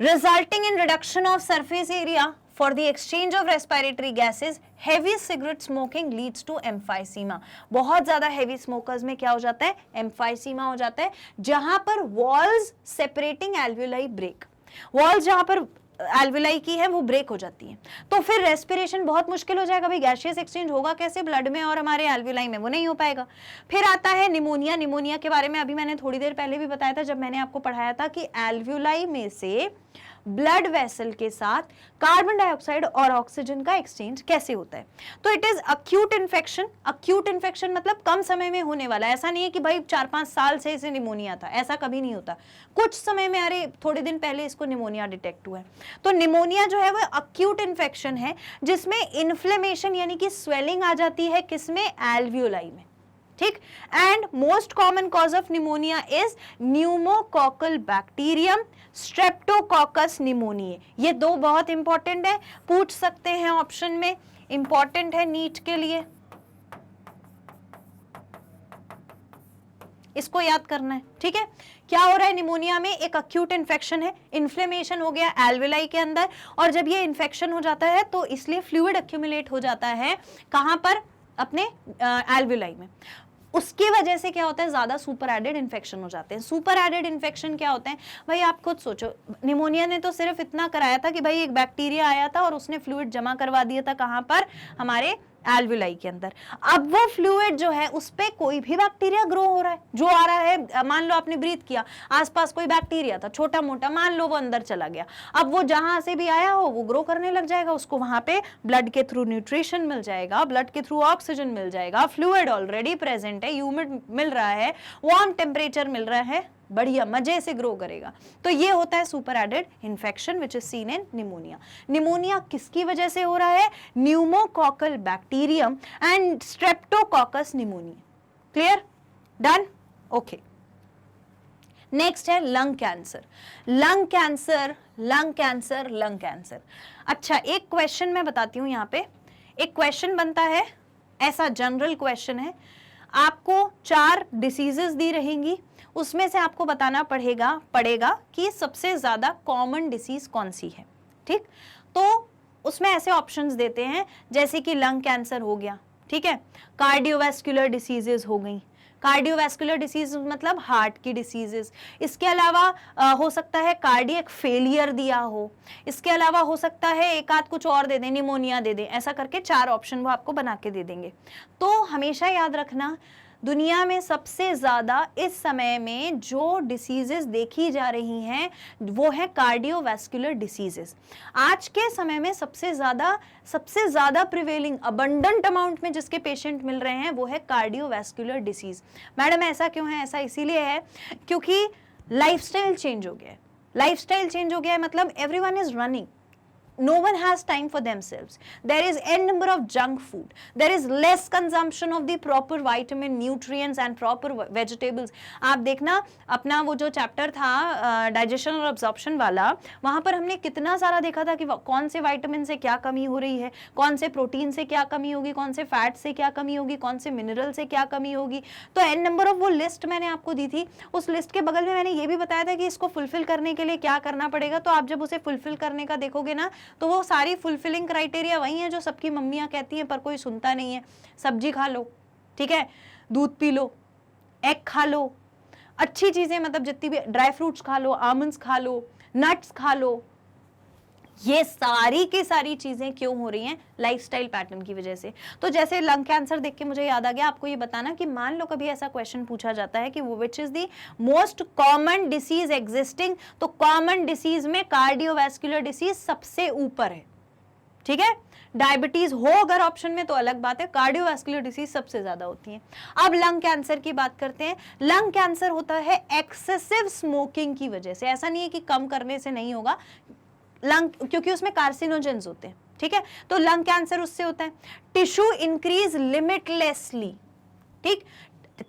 resulting in reduction of surface area for the exchange of respiratory gases, heavy cigarette smoking leads to emphysema। बहुत ज्यादा heavy smokers में क्या हो जाता है, emphysema हो जाता है, जहां पर walls separating alveoli break, walls जहां पर एल्वेलाई की है वो ब्रेक हो जाती है, तो फिर रेस्पिरेशन बहुत मुश्किल हो जाएगा। भाई गैसियस एक्सचेंज होगा कैसे ब्लड में और हमारे एल्वेलाई में, वो नहीं हो पाएगा। फिर आता है निमोनिया। निमोनिया के बारे में अभी मैंने थोड़ी देर पहले भी बताया था जब मैंने आपको पढ़ाया था कि एल्वेलाई में से ब्लड वेसल के साथ कार्बन डाइऑक्साइड और ऑक्सीजन का एक्सचेंज कैसे होता है। तो it is acute infection. Acute infection मतलब कम समय में होने वाला, ऐसा नहीं है कि भाई 4-5 साल से इसे निमोनिया था, ऐसा कभी नहीं होता। कुछ समय में, अरे थोड़े दिन पहले इसको निमोनिया डिटेक्ट हुआ है। तो निमोनिया जो है वो अक्यूट इन्फेक्शन है जिसमें इन्फ्लेमेशन यानी कि स्वेलिंग आ जाती है, किसमें, एल्वियोलाई में। ठीक। And most common cause of pneumonia is pneumococcal bacterium, streptococcus pneumonia. ये दो बहुत इंपॉर्टेंट है, पूछ सकते हैं ऑप्शन में, इंपॉर्टेंट है नीट के लिए, इसको याद करना है। ठीक है, क्या हो रहा है निमोनिया में, एक अक्यूट इन्फेक्शन है, इन्फ्लेमेशन हो गया एल्वेलाई के अंदर, और जब ये इन्फेक्शन हो जाता है तो इसलिए फ्लूइड एक्यूमुलेट हो जाता है, कहां पर, अपने एल्वेलाई में। उसकी वजह से क्या होता है, ज्यादा सुपर एडेड इन्फेक्शन हो जाते हैं। सुपर एडेड इन्फेक्शन क्या होते हैं भाई, आप खुद सोचो, निमोनिया ने तो सिर्फ इतना कराया था कि भाई एक बैक्टीरिया आया था और उसने फ्लूइड जमा करवा दिया था, कहां पर, हमारे एल्वेलाई के अंदर। अब वो फ्लूइड जो है उस पे कोई भी बैक्टीरिया ग्रो हो रहा है, जो आ रहा है, मान लो आपने ब्रीथ किया, आसपास कोई बैक्टीरिया था छोटा मोटा, मान लो वो अंदर चला गया, अब वो जहां से भी आया हो वो ग्रो करने लग जाएगा, उसको वहां पे ब्लड के थ्रू न्यूट्रिशन मिल जाएगा, ब्लड के थ्रू ऑक्सीजन मिल जाएगा, फ्लूइड ऑलरेडी प्रेजेंट है, ह्यूमिड मिल रहा है, वार्म टेम्परेचर मिल रहा है, बढ़िया मजे से ग्रो करेगा। तो ये होता है super added infection which is seen in pneumonia. Pneumonia किसकी वजह से हो रहा है, pneumococcal bacterium and streptococcus pneumonia. Clear, done, okay. Next है lung cancer. Lung cancer, lung cancer, lung cancer. अच्छा, एक क्वेश्चन मैं बताती हूं, यहां पे एक क्वेश्चन बनता है, ऐसा जनरल क्वेश्चन है, आपको 4 डिसीजेस दी रहेंगी, उसमें से आपको बताना पड़ेगा कि सबसे ज्यादा कॉमन डिसीज कौन सी है। ठीक, तो उसमें ऐसे ऑप्शंस देते हैं जैसे कि लंग कैंसर हो गया, ठीक है, कार्डियोवैस्कुलर डिसीजेस हो गई, कार्डियोवैस्कुलर डिसीज मतलब हार्ट की डिसीजेस, इसके अलावा हो सकता है कार्डियक फेलियर दिया हो, इसके अलावा हो सकता है एक आध कुछ और दे दें, निमोनिया दे दें, ऐसा करके 4 ऑप्शन वो आपको बना के दे देंगे। तो हमेशा याद रखना, दुनिया में सबसे ज्यादा इस समय में जो डिसीजेस देखी जा रही हैं वो है कार्डियोवैस्कुलर डिसीजेस। आज के समय में सबसे ज्यादा प्रिवेलिंग अबंडेंट अमाउंट में जिसके पेशेंट मिल रहे हैं वो है कार्डियोवैस्कुलर डिसीज। मैडम ऐसा क्यों है, ऐसा इसीलिए है क्योंकि लाइफस्टाइल चेंज हो गया है। लाइफस्टाइल चेंज हो गया है मतलब everyone is running, no one has time for themselves, there is n number of junk food, there is less consumption of the proper vitamin, nutrients and proper vegetables। आप देखना अपना वो जो चैप्टर था डाइजेशन और अब्जॉर्प्शन वाला, वहां पर हमने कितना सारा देखा था कि कौन से विटामिन से क्या कमी हो रही है, कौन से प्रोटीन से क्या कमी होगी, कौन से फैट से क्या कमी होगी, कौन से मिनरल से क्या कमी होगी। तो n नंबर ऑफ वो लिस्ट मैंने आपको दी थी, उस लिस्ट के बगल में मैंने ये भी बताया था कि इसको फुलफिल करने के लिए क्या करना पड़ेगा। तो आप जब उसे फुलफिल करने का देखोगे ना तो वो सारी फुलफिलिंग क्राइटेरिया वही है जो सबकी मम्मियां कहती हैं पर कोई सुनता नहीं है। सब्जी खा लो, ठीक है, दूध पी लो, एग खा लो, अच्छी चीजें मतलब जितनी भी, ड्राई फ्रूट्स खा लो, आमंड्स खा लो, नट्स खा लो। ये सारी की सारी चीजें क्यों हो रही हैं, लाइफस्टाइल पैटर्न की वजह से। तो जैसे लंग कैंसर देख के मुझे याद आ गया आपको ये बताना कि मान लो कभी ऐसा क्वेश्चन पूछा जाता है कि वो which is the most common disease existing, तो कॉमन डिसीज में कार्डियोवैस्कुलर डिसीज सबसे ऊपर है। ठीक है, डायबिटीज हो अगर ऑप्शन में तो अलग बात है, कार्डियोवैस्कुलर डिसीज सबसे ज्यादा होती है। अब लंग कैंसर की बात करते हैं। लंग कैंसर होता है एक्सेसिव स्मोकिंग की वजह से। ऐसा नहीं है कि कम करने से नहीं होगा, लंग क्योंकि उसमें कार्सिनोजेंस होते हैं, ठीक है, तो लंग कैंसर उससे होता है। टिश्यू इंक्रीज लिमिटलेसली, ठीक,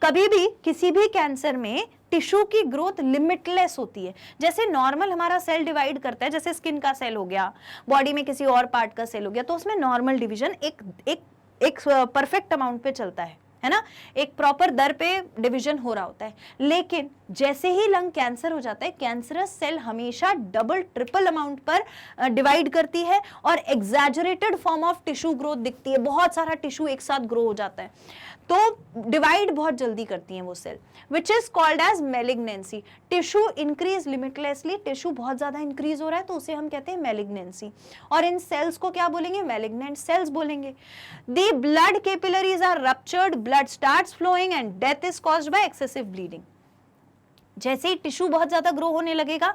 कभी भी किसी भी कैंसर में टिश्यू की ग्रोथ लिमिटलेस होती है। जैसे नॉर्मल हमारा सेल डिवाइड करता है, जैसे स्किन का सेल हो गया, बॉडी में किसी और पार्ट का सेल हो गया, तो उसमें नॉर्मल डिवीजन एक परफेक्ट अमाउंट पे चलता है ना, एक प्रॉपर दर पे डिवीजन हो रहा होता है। लेकिन जैसे ही लंग कैंसर हो जाता है, कैंसरस सेल हमेशा डबल ट्रिपल अमाउंट पर डिवाइड करती है और exaggerated form of tissue growth दिखती है, बहुत सारा टिश्यू एक साथ ग्रो हो जाता है, तो डिवाइड बहुत जल्दी करती हैं वो cell, which is called as malignancy. Tissue increase limitlessly, tissue बहुत ज्यादा इंक्रीज हो रहा है तो उसे हम कहते हैं मैलिग्नेंसी, और इन सेल्स को क्या बोलेंगे, मैलिग्नेंट सेल्स बोलेंगे। The blood capillaries are ruptured, blood starts flowing and death is caused by excessive bleeding. जैसे ही टिश्यू बहुत ज्यादा ग्रो होने लगेगा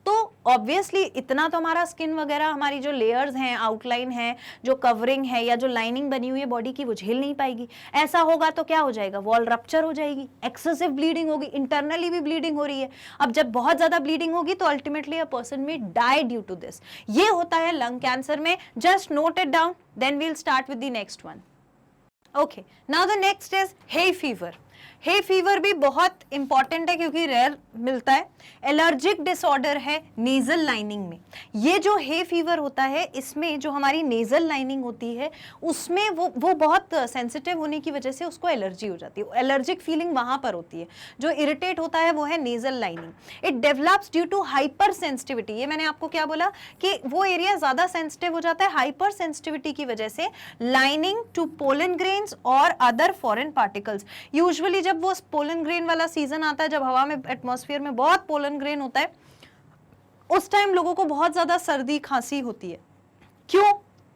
तो ऑब्वियसली इतना तो हमारा स्किन वगैरह, हमारी जो लेयर्स हैं, आउटलाइन है, जो कवरिंग है या जो लाइनिंग बनी हुई है बॉडी की, वो झेल नहीं पाएगी। ऐसा होगा तो क्या हो जाएगा, वॉल रप्चर हो जाएगी, एक्सेसिव ब्लीडिंग होगी, इंटरनली भी ब्लीडिंग हो रही है। अब जब बहुत ज्यादा ब्लीडिंग होगी तो ultimately a person may die due to this. ये होता है लंग कैंसर में। Just note it down, then we'll start with the next one. Okay, now the next is hay fever. Hay fever भी बहुत important है क्योंकि rare मिलता है। एलर्जिक डिसऑर्डर है नेजल लाइनिंग में। ये जो हे फीवर होता है इसमें जो हमारी नेजल लाइनिंग होती है उसमें वो बहुत सेंसिटिव होने की वजह से उसको एलर्जी हो जाती है। एलर्जिक फीलिंग वहां पर होती है। जो इरिटेट होता है वो है nasal lining. It develops due to hyper sensitivity. ये मैंने आपको क्या बोला कि वो एरिया ज्यादा सेंसिटिव हो जाता है हाइपर सेंसिटिविटी की वजह से, लाइनिंग टू पोलन ग्रेन्स और अदर फॉरेन पार्टिकल्स। यूजुअली जब वो पोलन ग्रेन वाला सीजन आता है, जब हवा में एटमॉस्फेयर में बहुत पोलन ग्रेन होता है, उस टाइम लोगों को बहुत ज्यादा सर्दी खांसी होती है। क्यों?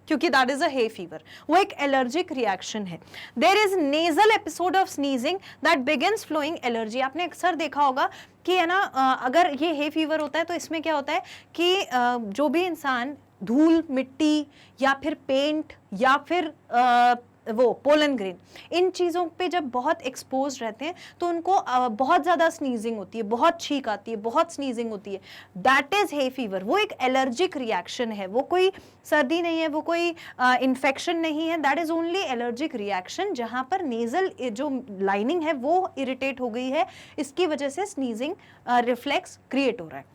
क्योंकि that is a hay fever, वो एक एलर्जिक रिएक्शन है। There is nasal episode of sneezing that begins flowing allergy. आपने अक्सर देखा होगा कि है ना, अगर ये हे फीवर होता है तो इसमें क्या होता है कि जो भी इंसान धूल मिट्टी या फिर पेंट या फिर वो पोलन ग्रेन, इन चीज़ों पे जब बहुत एक्सपोज रहते हैं तो उनको बहुत ज़्यादा स्नीजिंग होती है, बहुत छींक आती है, बहुत स्नीजिंग होती है। That is hay fever. वो एक एलर्जिक रिएक्शन है, वो कोई सर्दी नहीं है, वो कोई इन्फेक्शन नहीं है। That is only allergic reaction जहाँ पर नेजल जो लाइनिंग है वो इरिटेट हो गई है, इसकी वजह से स्नीजिंग रिफ्लेक्स क्रिएट हो रहा है।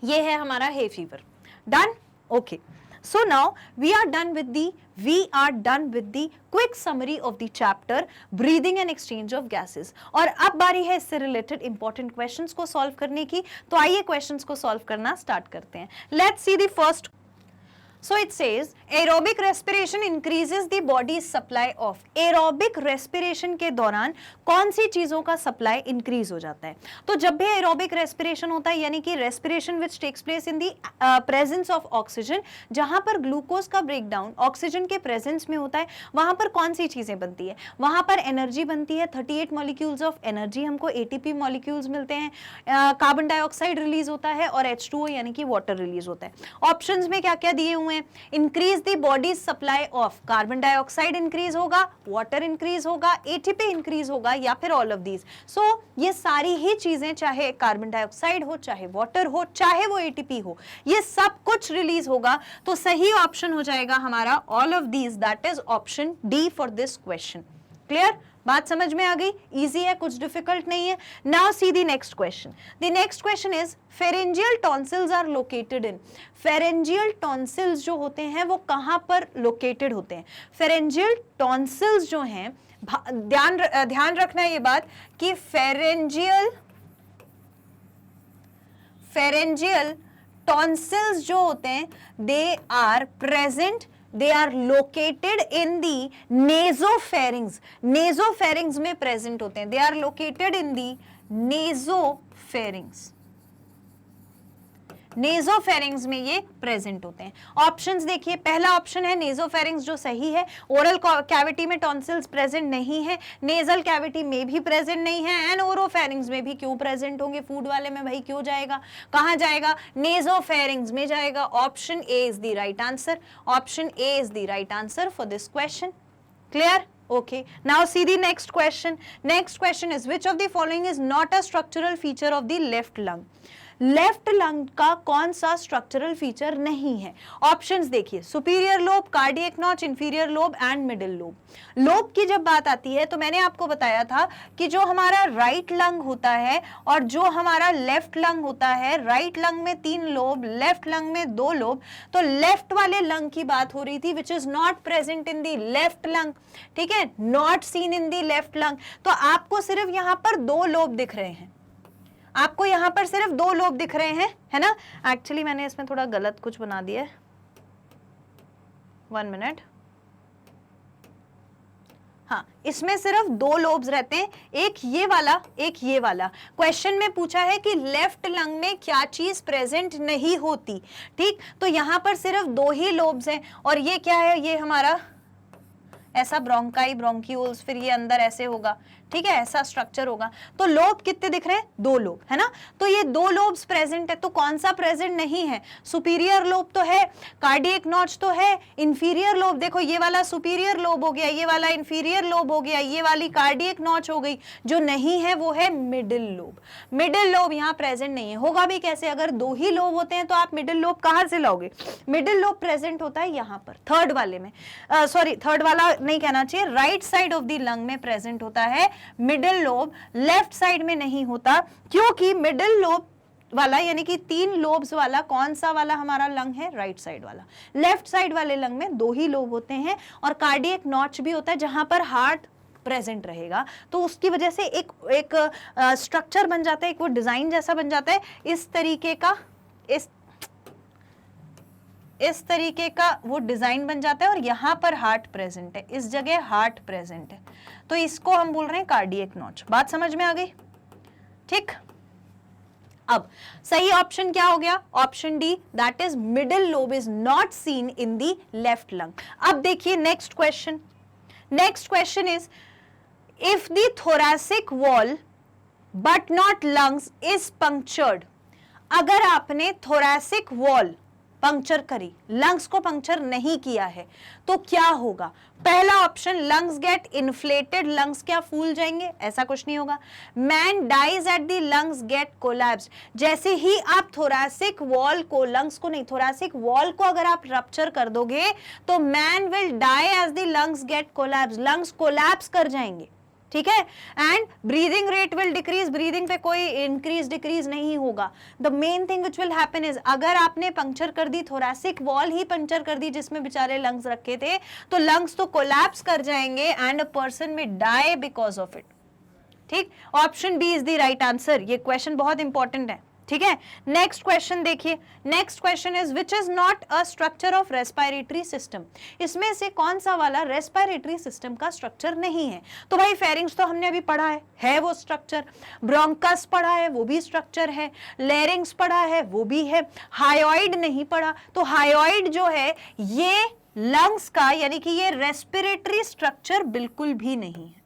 ये है हमारा hay fever. Done? Okay, so now we are done with the quick summary of the chapter breathing and exchange of gases। और अब बारी है इससे related important questions को solve करने की। तो आइए questions को solve करना start करते हैं। Let's see the first। So it says aerobic respiration increases the body's supply of। aerobic respiration के दौरान कौन सी चीजों का सप्लाई इंक्रीज हो जाता है? तो जब भी aerobic respiration होता है यानी कि respiration which takes place in the presence of oxygen, जहां पर ग्लूकोज का ब्रेकडाउन ऑक्सीजन के प्रेजेंस में होता है, वहां पर कौन सी चीजें बनती है? वहां पर एनर्जी बनती है, 38 मॉलिक्यूल्स ऑफ एनर्जी, हमको ATP मॉलिक्यूल्स मिलते हैं, कार्बन डाइऑक्साइड रिलीज होता है और H2O यानी कि वाटर रिलीज होता है। ऑप्शंस में क्या क्या दिए हुए हैं? Increase the body supply of, carbon dioxide increase होगा, वाटर इंक्रीज होगा, ATP इंक्रीज होगा या फिर ऑल ऑफ दीज। सो ये सारी ही चीजें, चाहे कार्बन डाइऑक्साइड हो, चाहे वाटर हो, चाहे वो ATP हो, ये सब कुछ रिलीज होगा। तो सही ऑप्शन हो जाएगा हमारा all of these, that is option D for this question. Clear? बात समझ में आ गई? इजी है, कुछ डिफिकल्ट नहीं है। Now see the next question. The next question is pharyngeal tonsils are located in. Pharyngeal tonsils जो होते हैं वो कहां पर लोकेटेड होते हैं? फेरेंजियल टॉन्सिल्स जो हैं, ध्यान रखना है ये बात कि फेरेंजियल टॉन्सिल्स जो होते हैं they are present, they are located in the nasopharynx। nasopharynx में प्रेजेंट होते हैं। they are located in the nasopharynx। Nasopharynx में ये प्रेजेंट होते हैं। ऑप्शंस देखिए, पहला ऑप्शन है नेजोफेरिंग्स जो सही है। ओरल कैविटी में टॉन्सिल्स प्रेजेंट नहीं है, नेजल कैविटी में भी प्रेजेंट नहीं है, एंड ओरोफेरिंग्स में भी क्यों प्रेजेंट होंगे? फूड वाले में भाई क्यों जाएगा? कहां जाएगा? नेजोफेरिंग्स में जाएगा। Option A is the right answer. Option A is the right answer for this question. Clear? Okay, now see the next question. Next question is which of the following is not a structural feature of the left lung? Left lung का कौन सा structural feature नहीं है? Options देखिए, superior lobe, cardiac notch, inferior lobe and middle lobe. Lobe की जब बात आती है तो मैंने आपको बताया था कि जो हमारा राइट लंग होता है और जो हमारा लेफ्ट लंग होता है, राइट लंग में 3 लोब, लेफ्ट लंग में 2 लोब। तो लेफ्ट वाले लंग की बात हो रही थी विच is not present in the left lung. ठीक है, not seen in the left lung. तो आपको सिर्फ यहां पर 2 लोब दिख रहे हैं, आपको यहां पर सिर्फ 2 लोब दिख रहे हैं, है ना? एक्चुअली मैंने इसमें थोड़ा गलत कुछ बना दिया है, 1 मिनट। हाँ, इसमें सिर्फ 2 लोब्स रहते हैं, एक ये वाला, एक ये वाला। क्वेश्चन में पूछा है कि लेफ्ट लंग में क्या चीज प्रेजेंट नहीं होती। ठीक, तो यहां पर सिर्फ 2 ही लोब्स हैं। और ये क्या है? ये हमारा ऐसा ब्रोंकाई, ब्रोंक्यूल्स, फिर ये अंदर ऐसे होगा। ठीक है, ऐसा स्ट्रक्चर होगा। तो लोब कितने दिख रहे हैं? 2 लोब, है ना। तो ये 2 लोब्स प्रेजेंट है, तो कौन सा प्रेजेंट नहीं है? सुपीरियर लोब तो है, कार्डियक नॉच तो है, इंफीरियर लोब देखो ये वाला सुपीरियर लोब हो गया, ये वाला इंफीरियर लोब हो गया, ये वाली कार्डियक नॉच हो गई। जो नहीं है वो है मिडिल लोब। मिडिल लोब यहाँ प्रेजेंट नहीं है। होगा भी कैसे? अगर 2 ही लोब होते हैं तो आप मिडिल लोब कहां से लाओगे? मिडिल लोब प्रेजेंट होता है यहाँ पर, थर्ड वाले में, सॉरी थर्ड वाला नहीं कहना चाहिए, right side of the lung में प्रेजेंट होता है मिडिल लोब, लेफ्ट साइड में नहीं होता, क्योंकि मिडिल लोब वाला यानी कि 3 लोब्स वाला कौन सा वाला हमारा लंग है? राइट साइड वाला। लेफ्ट साइड वाले लंग में 2 ही लोब होते हैं और कार्डियक नॉच भी होता है जहां पर हार्ट प्रेजेंट रहेगा। तो उसकी वजह से एक स्ट्रक्चर बन जाता है, एक वो डिजाइन जैसा बन जाता है इस तरीके का, इस तरीके का वो डिजाइन बन जाता है और यहां पर हार्ट प्रेजेंट है, इस जगह हार्ट प्रेजेंट है, तो इसको हम बोल रहे हैं कार्डियक नॉच। बात समझ में आ गई? ठीक। अब सही ऑप्शन क्या हो गया? Option D, that is middle lobe is not seen in the left lung. अब देखिए next question. Next question is if the thoracic wall but not lungs is punctured, अगर आपने thoracic wall पंक्चर करी, lungs को puncture नहीं किया है, तो क्या होगा? पहला option, lungs get inflated, lungs क्या फूल जाएंगे? ऐसा कुछ नहीं होगा। Man dies at the lungs get collapsed, जैसे ही आप थोरैसिक वॉल को, लंग्स को नहीं, थोरैसिक वॉल को अगर आप रप्चर कर दोगे तो man will die as the lungs get collapse, lungs collapse कर जाएंगे। ठीक है। And breathing rate will decrease, breathing पे कोई इंक्रीज डिक्रीज नहीं होगा। The main thing which will happen is, अगर आपने पंक्चर कर दी, थोरैसिक वॉल ही पंक्चर कर दी जिसमें बेचारे लंग्स रखे थे, तो लंग्स तो कोलैप्स कर जाएंगे and a person may die because of it. ठीक, option B is the right answer. ये क्वेश्चन बहुत इंपॉर्टेंट है। ठीक है। नेक्स्ट क्वेश्चन देखिए। Next question is which is not a structure of respiratory system, इसमें से कौन सा वाला रेस्पिरेटरी सिस्टम का स्ट्रक्चर नहीं है? तो भाई फेरिंग्स तो हमने अभी पढ़ा है वो स्ट्रक्चर, ब्रोंकस पढ़ा है वो भी स्ट्रक्चर है, लेरिंग्स पढ़ा है वो भी है, हायोइड नहीं पढ़ा। तो हायोइड जो है ये लंग्स का यानी कि ये रेस्पिरेटरी स्ट्रक्चर बिल्कुल भी नहीं है।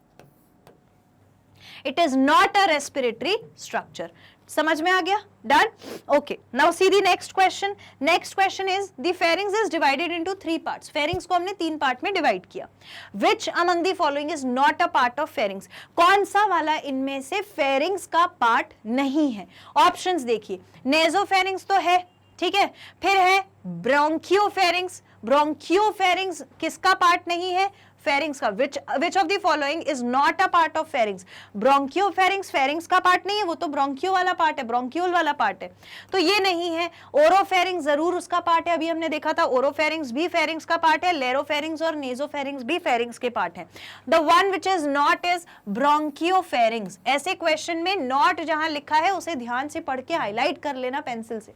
It is not a respiratory structure. समझ में आ गया? Done. Okay, now see the next question. Next question is the pharynx is divided into 3 parts, pharynx को हमने 3 पार्ट में डिवाइड किया। Which among the following is not a part of pharynx, कौन सा वाला इनमें से फेरिंग्स का पार्ट नहीं है? ऑप्शंस देखिए, नेजोफेरिंग्स तो है, ठीक है, फिर है ब्रोंकियोफेरिंग्स, ब्रोंकियोफेरिंग्स किसका पार्ट नहीं है? फेरिंग्स का। Which of the following is not a part of pharynx? Bronchiopharynx pharynx का पार्ट नहीं है, वो तो ब्रोंकियो वाला पार्ट है, ब्रोंकियोल वाला पार्ट है, तो ये नहीं है। ओरोफेरिंग्स जरूर उसका पार्ट है, अभी हमने देखा था ओरोफेरिंग्स भी फेरिंग्स का पार्ट है, लेरोफेरिंग्स और नेजोफेरिंग्स भी फेरिंग्स के पार्ट है। The one which is not is bronchiopharynx. ऐसे क्वेश्चन में नॉट जहां लिखा है उसे ध्यान से पढ़ के हाईलाइट कर लेना पेंसिल से,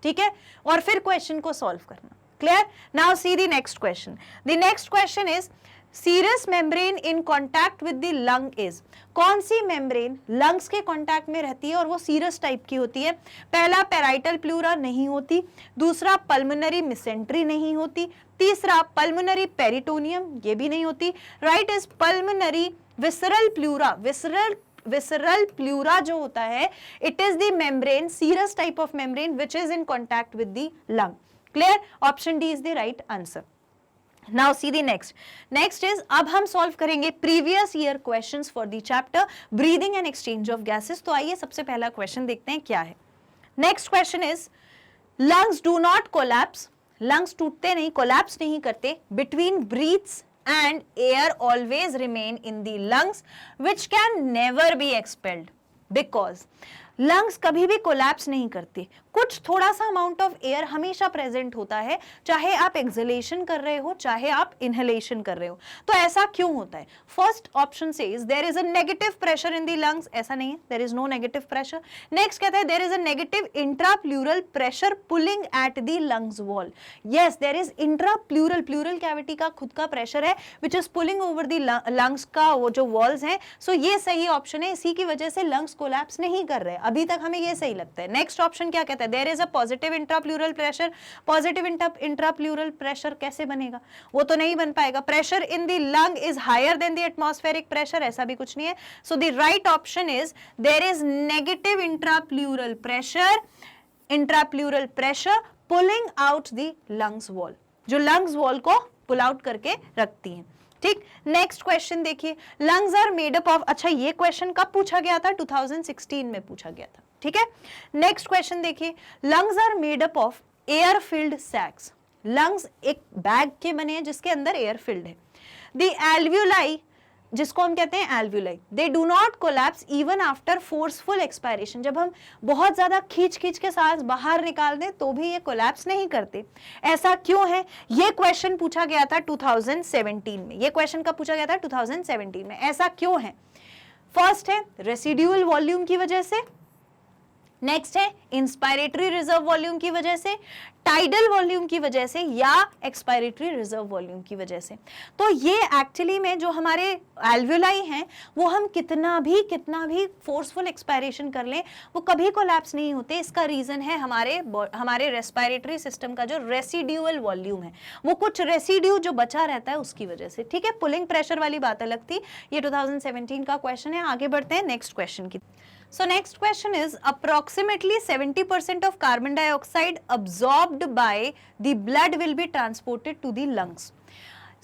ठीक है, और फिर क्वेश्चन को सॉल्व करना। Clear? Now see the next question. The next question is serous membrane in contact with the lung is, कौन सी मेम्ब्रेन लंग्स के कॉन्टैक्ट में रहती है और वो सीरस टाइप की होती है? पहला पैराइटल प्लूरा नहीं होती, दूसरा पल्मोनरी मिसेंट्री नहीं होती, तीसरा पल्मोनरी पेरिटोनियम ये भी नहीं होती, right is pulmonary visceral pleura. Visceral pleura जो होता है it is the membrane, serous type of membrane which is in contact with the lung. Clear? Option D is the right answer. Now see the next. Next is अब हम solve करेंगे previous year questions for the chapter breathing and exchange of gases. तो आइए सबसे पहला question देखते हैं क्या है। Next question is lungs do not collapse, lungs टूटते नहीं, कोलैप्स नहीं करते, between breaths and air always remain in the lungs which can never be expelled, because lungs कभी भी कोलैप्स नहीं करते, कुछ थोड़ा सा अमाउंट ऑफ एयर हमेशा प्रेजेंट होता है, चाहे आप एक्सलेशन कर रहे हो चाहे आप इनहेलेशन कर रहे हो। तो ऐसा क्यों होता है? First option says there is a negative pressure in the lungs, ऐसा नहीं है, there is no negative pressure. Next कहता है there is a negative intrapleural pressure pulling at the lungs wall. Yes, there is intrapleural, pleural cavity का खुद का pressure है which is pulling over the lungs का वो जो वॉल्स हैं। सो ये सही ऑप्शन है, इसी की वजह से लंग्स कोलैप्स नहीं कर रहे। अभी तक हमें ये सही लगता है। नेक्स्ट ऑप्शन क्या कहता है, there is a positive intrapleural pressure. Positive intrapleural pressure कैसे बनेगा, वो तो नहीं बन पाएगा। Pressure in the lung is higher than the atmospheric pressure, ऐसा भी कुछ नहीं है। So the right option is there is negative intrapleural pressure pulling out the lungs wall, जो लंग्स वॉल को पुल आउट करके रखती है। ठीक, नेक्स्ट क्वेश्चन देखिए, lungs are made up of, अच्छा ये क्वेश्चन कब पूछा गया था, 2016 में पूछा गया था। ठीक है, नेक्स्ट क्वेश्चन देखिए, lungs are made up of air filled sacs. Lungs एक बैग के बने हैं जिसके अंदर एयर फिल्ड है। द एल्व्यूलाई, जिसको हम कहते हैं alveoli, they do not collapse even after forceful expiration. जब हम बहुत ज्यादा खींच के सांस बाहर निकाल दें तो भी ये कोलैप्स नहीं करते। ऐसा क्यों है, ये क्वेश्चन पूछा गया था 2017 में। ये क्वेश्चन कब पूछा गया था, 2017 में। ऐसा क्यों है, फर्स्ट है रेसिड्यूअल वॉल्यूम की वजह से, नेक्स्ट है इंस्पायरेटरी रिजर्व वॉल्यूम की वजह से, टाइडल वॉल्यूम की वजह से, या एक्सपायरेटरी रिजर्व वॉल्यूम की वजह से। तो ये एक्चुअली में जो हमारे एल्व्यूलाई हैं वो हम कितना भी फोर्सफुल एक्सपायरेशन कर लें वो कभी कोलैप्स नहीं होते। इसका रीजन है हमारे रेस्पिरेटरी सिस्टम का जो रेसिड्यूअल वॉल्यूम है, वो कुछ रेसिड्यू जो बचा रहता है उसकी वजह से। ठीक है, पुलिंग प्रेशर वाली बात अलग थी, ये 2017 का क्वेश्चन है। आगे बढ़ते हैं नेक्स्ट क्वेश्चन की। So next question is approximately 70% of carbon dioxide absorbed by the blood will be transported to the lungs.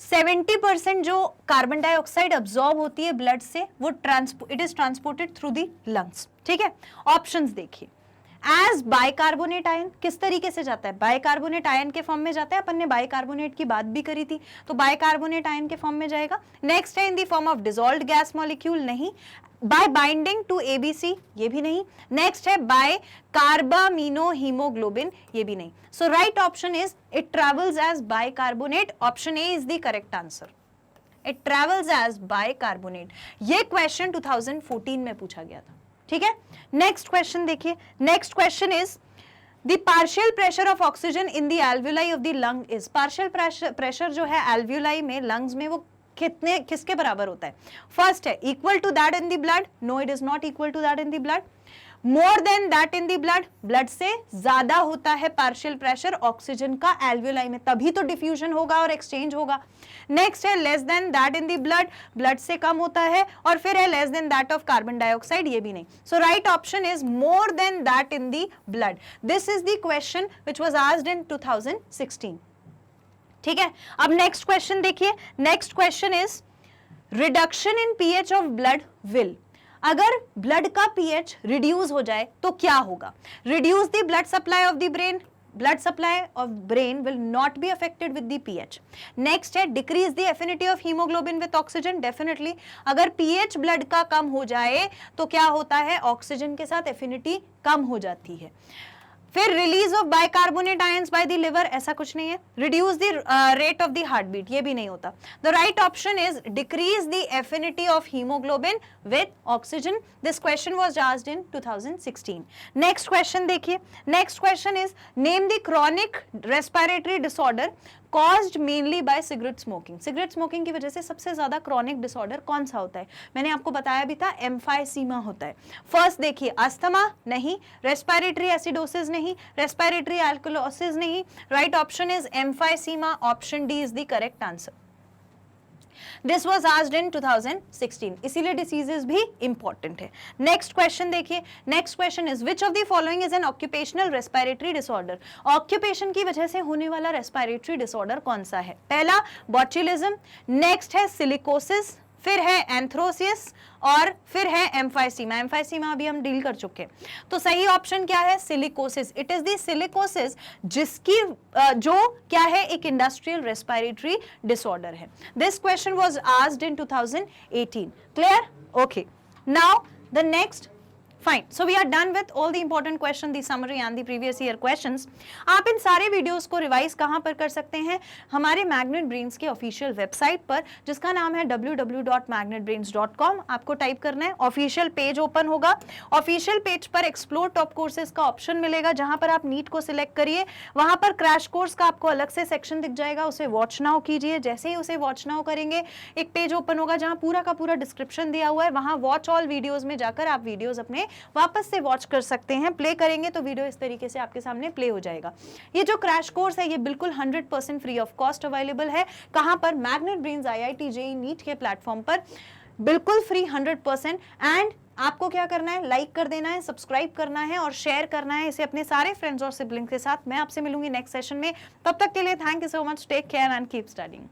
70% जो कार्बन डाइऑक्साइड अब्सॉर्ब होती है ब्लड से वो it is transported through the lungs. ठीक है, ऑप्शंस देखिए। As bicarbonate ion, किस तरीके से जाता है, बाइकार्बोनेट आयन के फॉर्म में जाता है। अपन ने बाइकार्बोनेट की बात भी करी थी, तो बाइकार्बोनेट आयन के फॉर्म में जाएगा। नेक्स्ट है in the form of dissolved gas molecule, नहीं। बाय बाइंडिंग टू एबीसी, ये भी नहीं। नेक्स्ट है बाय कार्बामिनो हीमोग्लोबिन, ये भी नहीं। So right option is it travels as bicarbonate. Option A is the correct answer, it travels as bicarbonate. ये question 2014 में पूछा गया था। ठीक है, नेक्स्ट क्वेश्चन देखिए। Next question is the partial pressure of oxygen in the alveoli of the lung is. Partial pressure जो है एल्व्यूलाई में, लंग्स में, वो किसके बराबर होता है। फर्स्ट है equal to that in the blood, no it is not equal to that in the blood. More than that in the blood, blood से ज्यादा होता है पार्शियल प्रेशर ऑक्सीजन का एल्व्यूलाई में, तभी तो डिफ्यूजन होगा और एक्सचेंज होगा। नेक्स्ट है less than that in the blood, blood से कम होता है। और फिर है less than that of carbon dioxide, ये भी नहीं। So right option is more than that in the blood. This is the question which was asked in 2016। ठीक है, अब नेक्स्ट क्वेश्चन देखिए। Next question is reduction in pH of blood will. अगर blood का pH reduce हो जाए तो क्या होगा, reduce the blood supply of the brain, blood supply of brain will not be affected with the pH. next है decrease the affinity of hemoglobin with oxygen, definitely अगर pH blood का कम हो जाए तो क्या होता है, ऑक्सीजन के साथ एफिनिटी कम हो जाती है। फिर release of bicarbonate ions by the liver, ऐसा कुछ नहीं है। Reduce the rate of the heart beat, ये भी नहीं होता। The right option is decrease the affinity of haemoglobin with oxygen. This question was asked in 2016। Next question देखिए। Next question is name the chronic respiratory disorder caused mainly by cigarette smoking. Cigarette smoking की वजह से सबसे ज्यादा chronic disorder कौन सा होता है, मैंने आपको बताया भी था, एम्फाइसीमा होता है। फर्स्ट देखिए, अस्थमा नहीं, रेस्पिरेटरी एसिडोसिस नहीं, रेस्पिरेटरी एल्कलोसिस नहीं। Right option is emphysema, option D is the correct answer. This was asked in 2016, इसीलिए डिसीजेस भी इंपॉर्टेंट है। नेक्स्ट क्वेश्चन देखिए। Next question is which of the following is an occupational respiratory disorder. Occupation की वजह से होने वाला respiratory disorder कौन सा है, पहला बॉट्यूलिज्म, नेक्स्ट है सिलिकोसिस, फिर है एंथ्रोसिस और फिर है एम्फाइसीमा। एम्फाइसीमा अभी हम डील कर चुके हैं, तो सही ऑप्शन क्या है, silicosis. It is the silicosis जिसकी जो क्या है, एक इंडस्ट्रियल रेस्पिरेटरी डिसऑर्डर है। This question was asked in 2018। Clear, okay. Now the next, fine. So we are done with all the important question, the summary and the previous year questions. आप इन सारे videos को revise कहां पर कर सकते हैं, हमारे मैग्नेट ब्रेन्स के ऑफिशियल वेबसाइट पर, जिसका नाम है www.magnetbrains.com। आपको टाइप करना है, ऑफिशियल पेज ओपन होगा। ऑफिशियल पेज पर एक्सप्लोर टॉप कोर्सेज का ऑप्शन मिलेगा, जहां पर आप नीट को सिलेक्ट करिए। वहां पर क्रैश कोर्स का आपको अलग से सेक्शन दिख जाएगा, उसे वॉच नाउ कीजिए। जैसे ही उसे वॉच नाउ करेंगे, एक पेज ओपन होगा जहां पूरा का पूरा डिस्क्रिप्शन दिया हुआ है, वहां वॉच ऑल वीडियोज में जाकर आप वीडियोज अपने वापस से वॉच कर सकते हैं। प्ले करेंगे तो वीडियो इस तरीके से आपके सामने प्ले हो जाएगा। ये जो क्रैश कोर्स है ये बिल्कुल 100% फ्री ऑफ कॉस्ट अवेलेबल है। कहां पर? Magnet brains IIT JEE NEET के प्लेटफॉर्म पर, बिल्कुल फ्री 100%। एंड आपको क्या करना है? लाइक कर देना है, सब्सक्राइब करना है और शेयर करना है इसे अपने सारे फ्रेंड्स और सिबलिंग्स के साथ। मैं आपसे मिलूंगी नेक्स्ट सेशन में, तब तक के लिए thank you so much, take care and keep studying.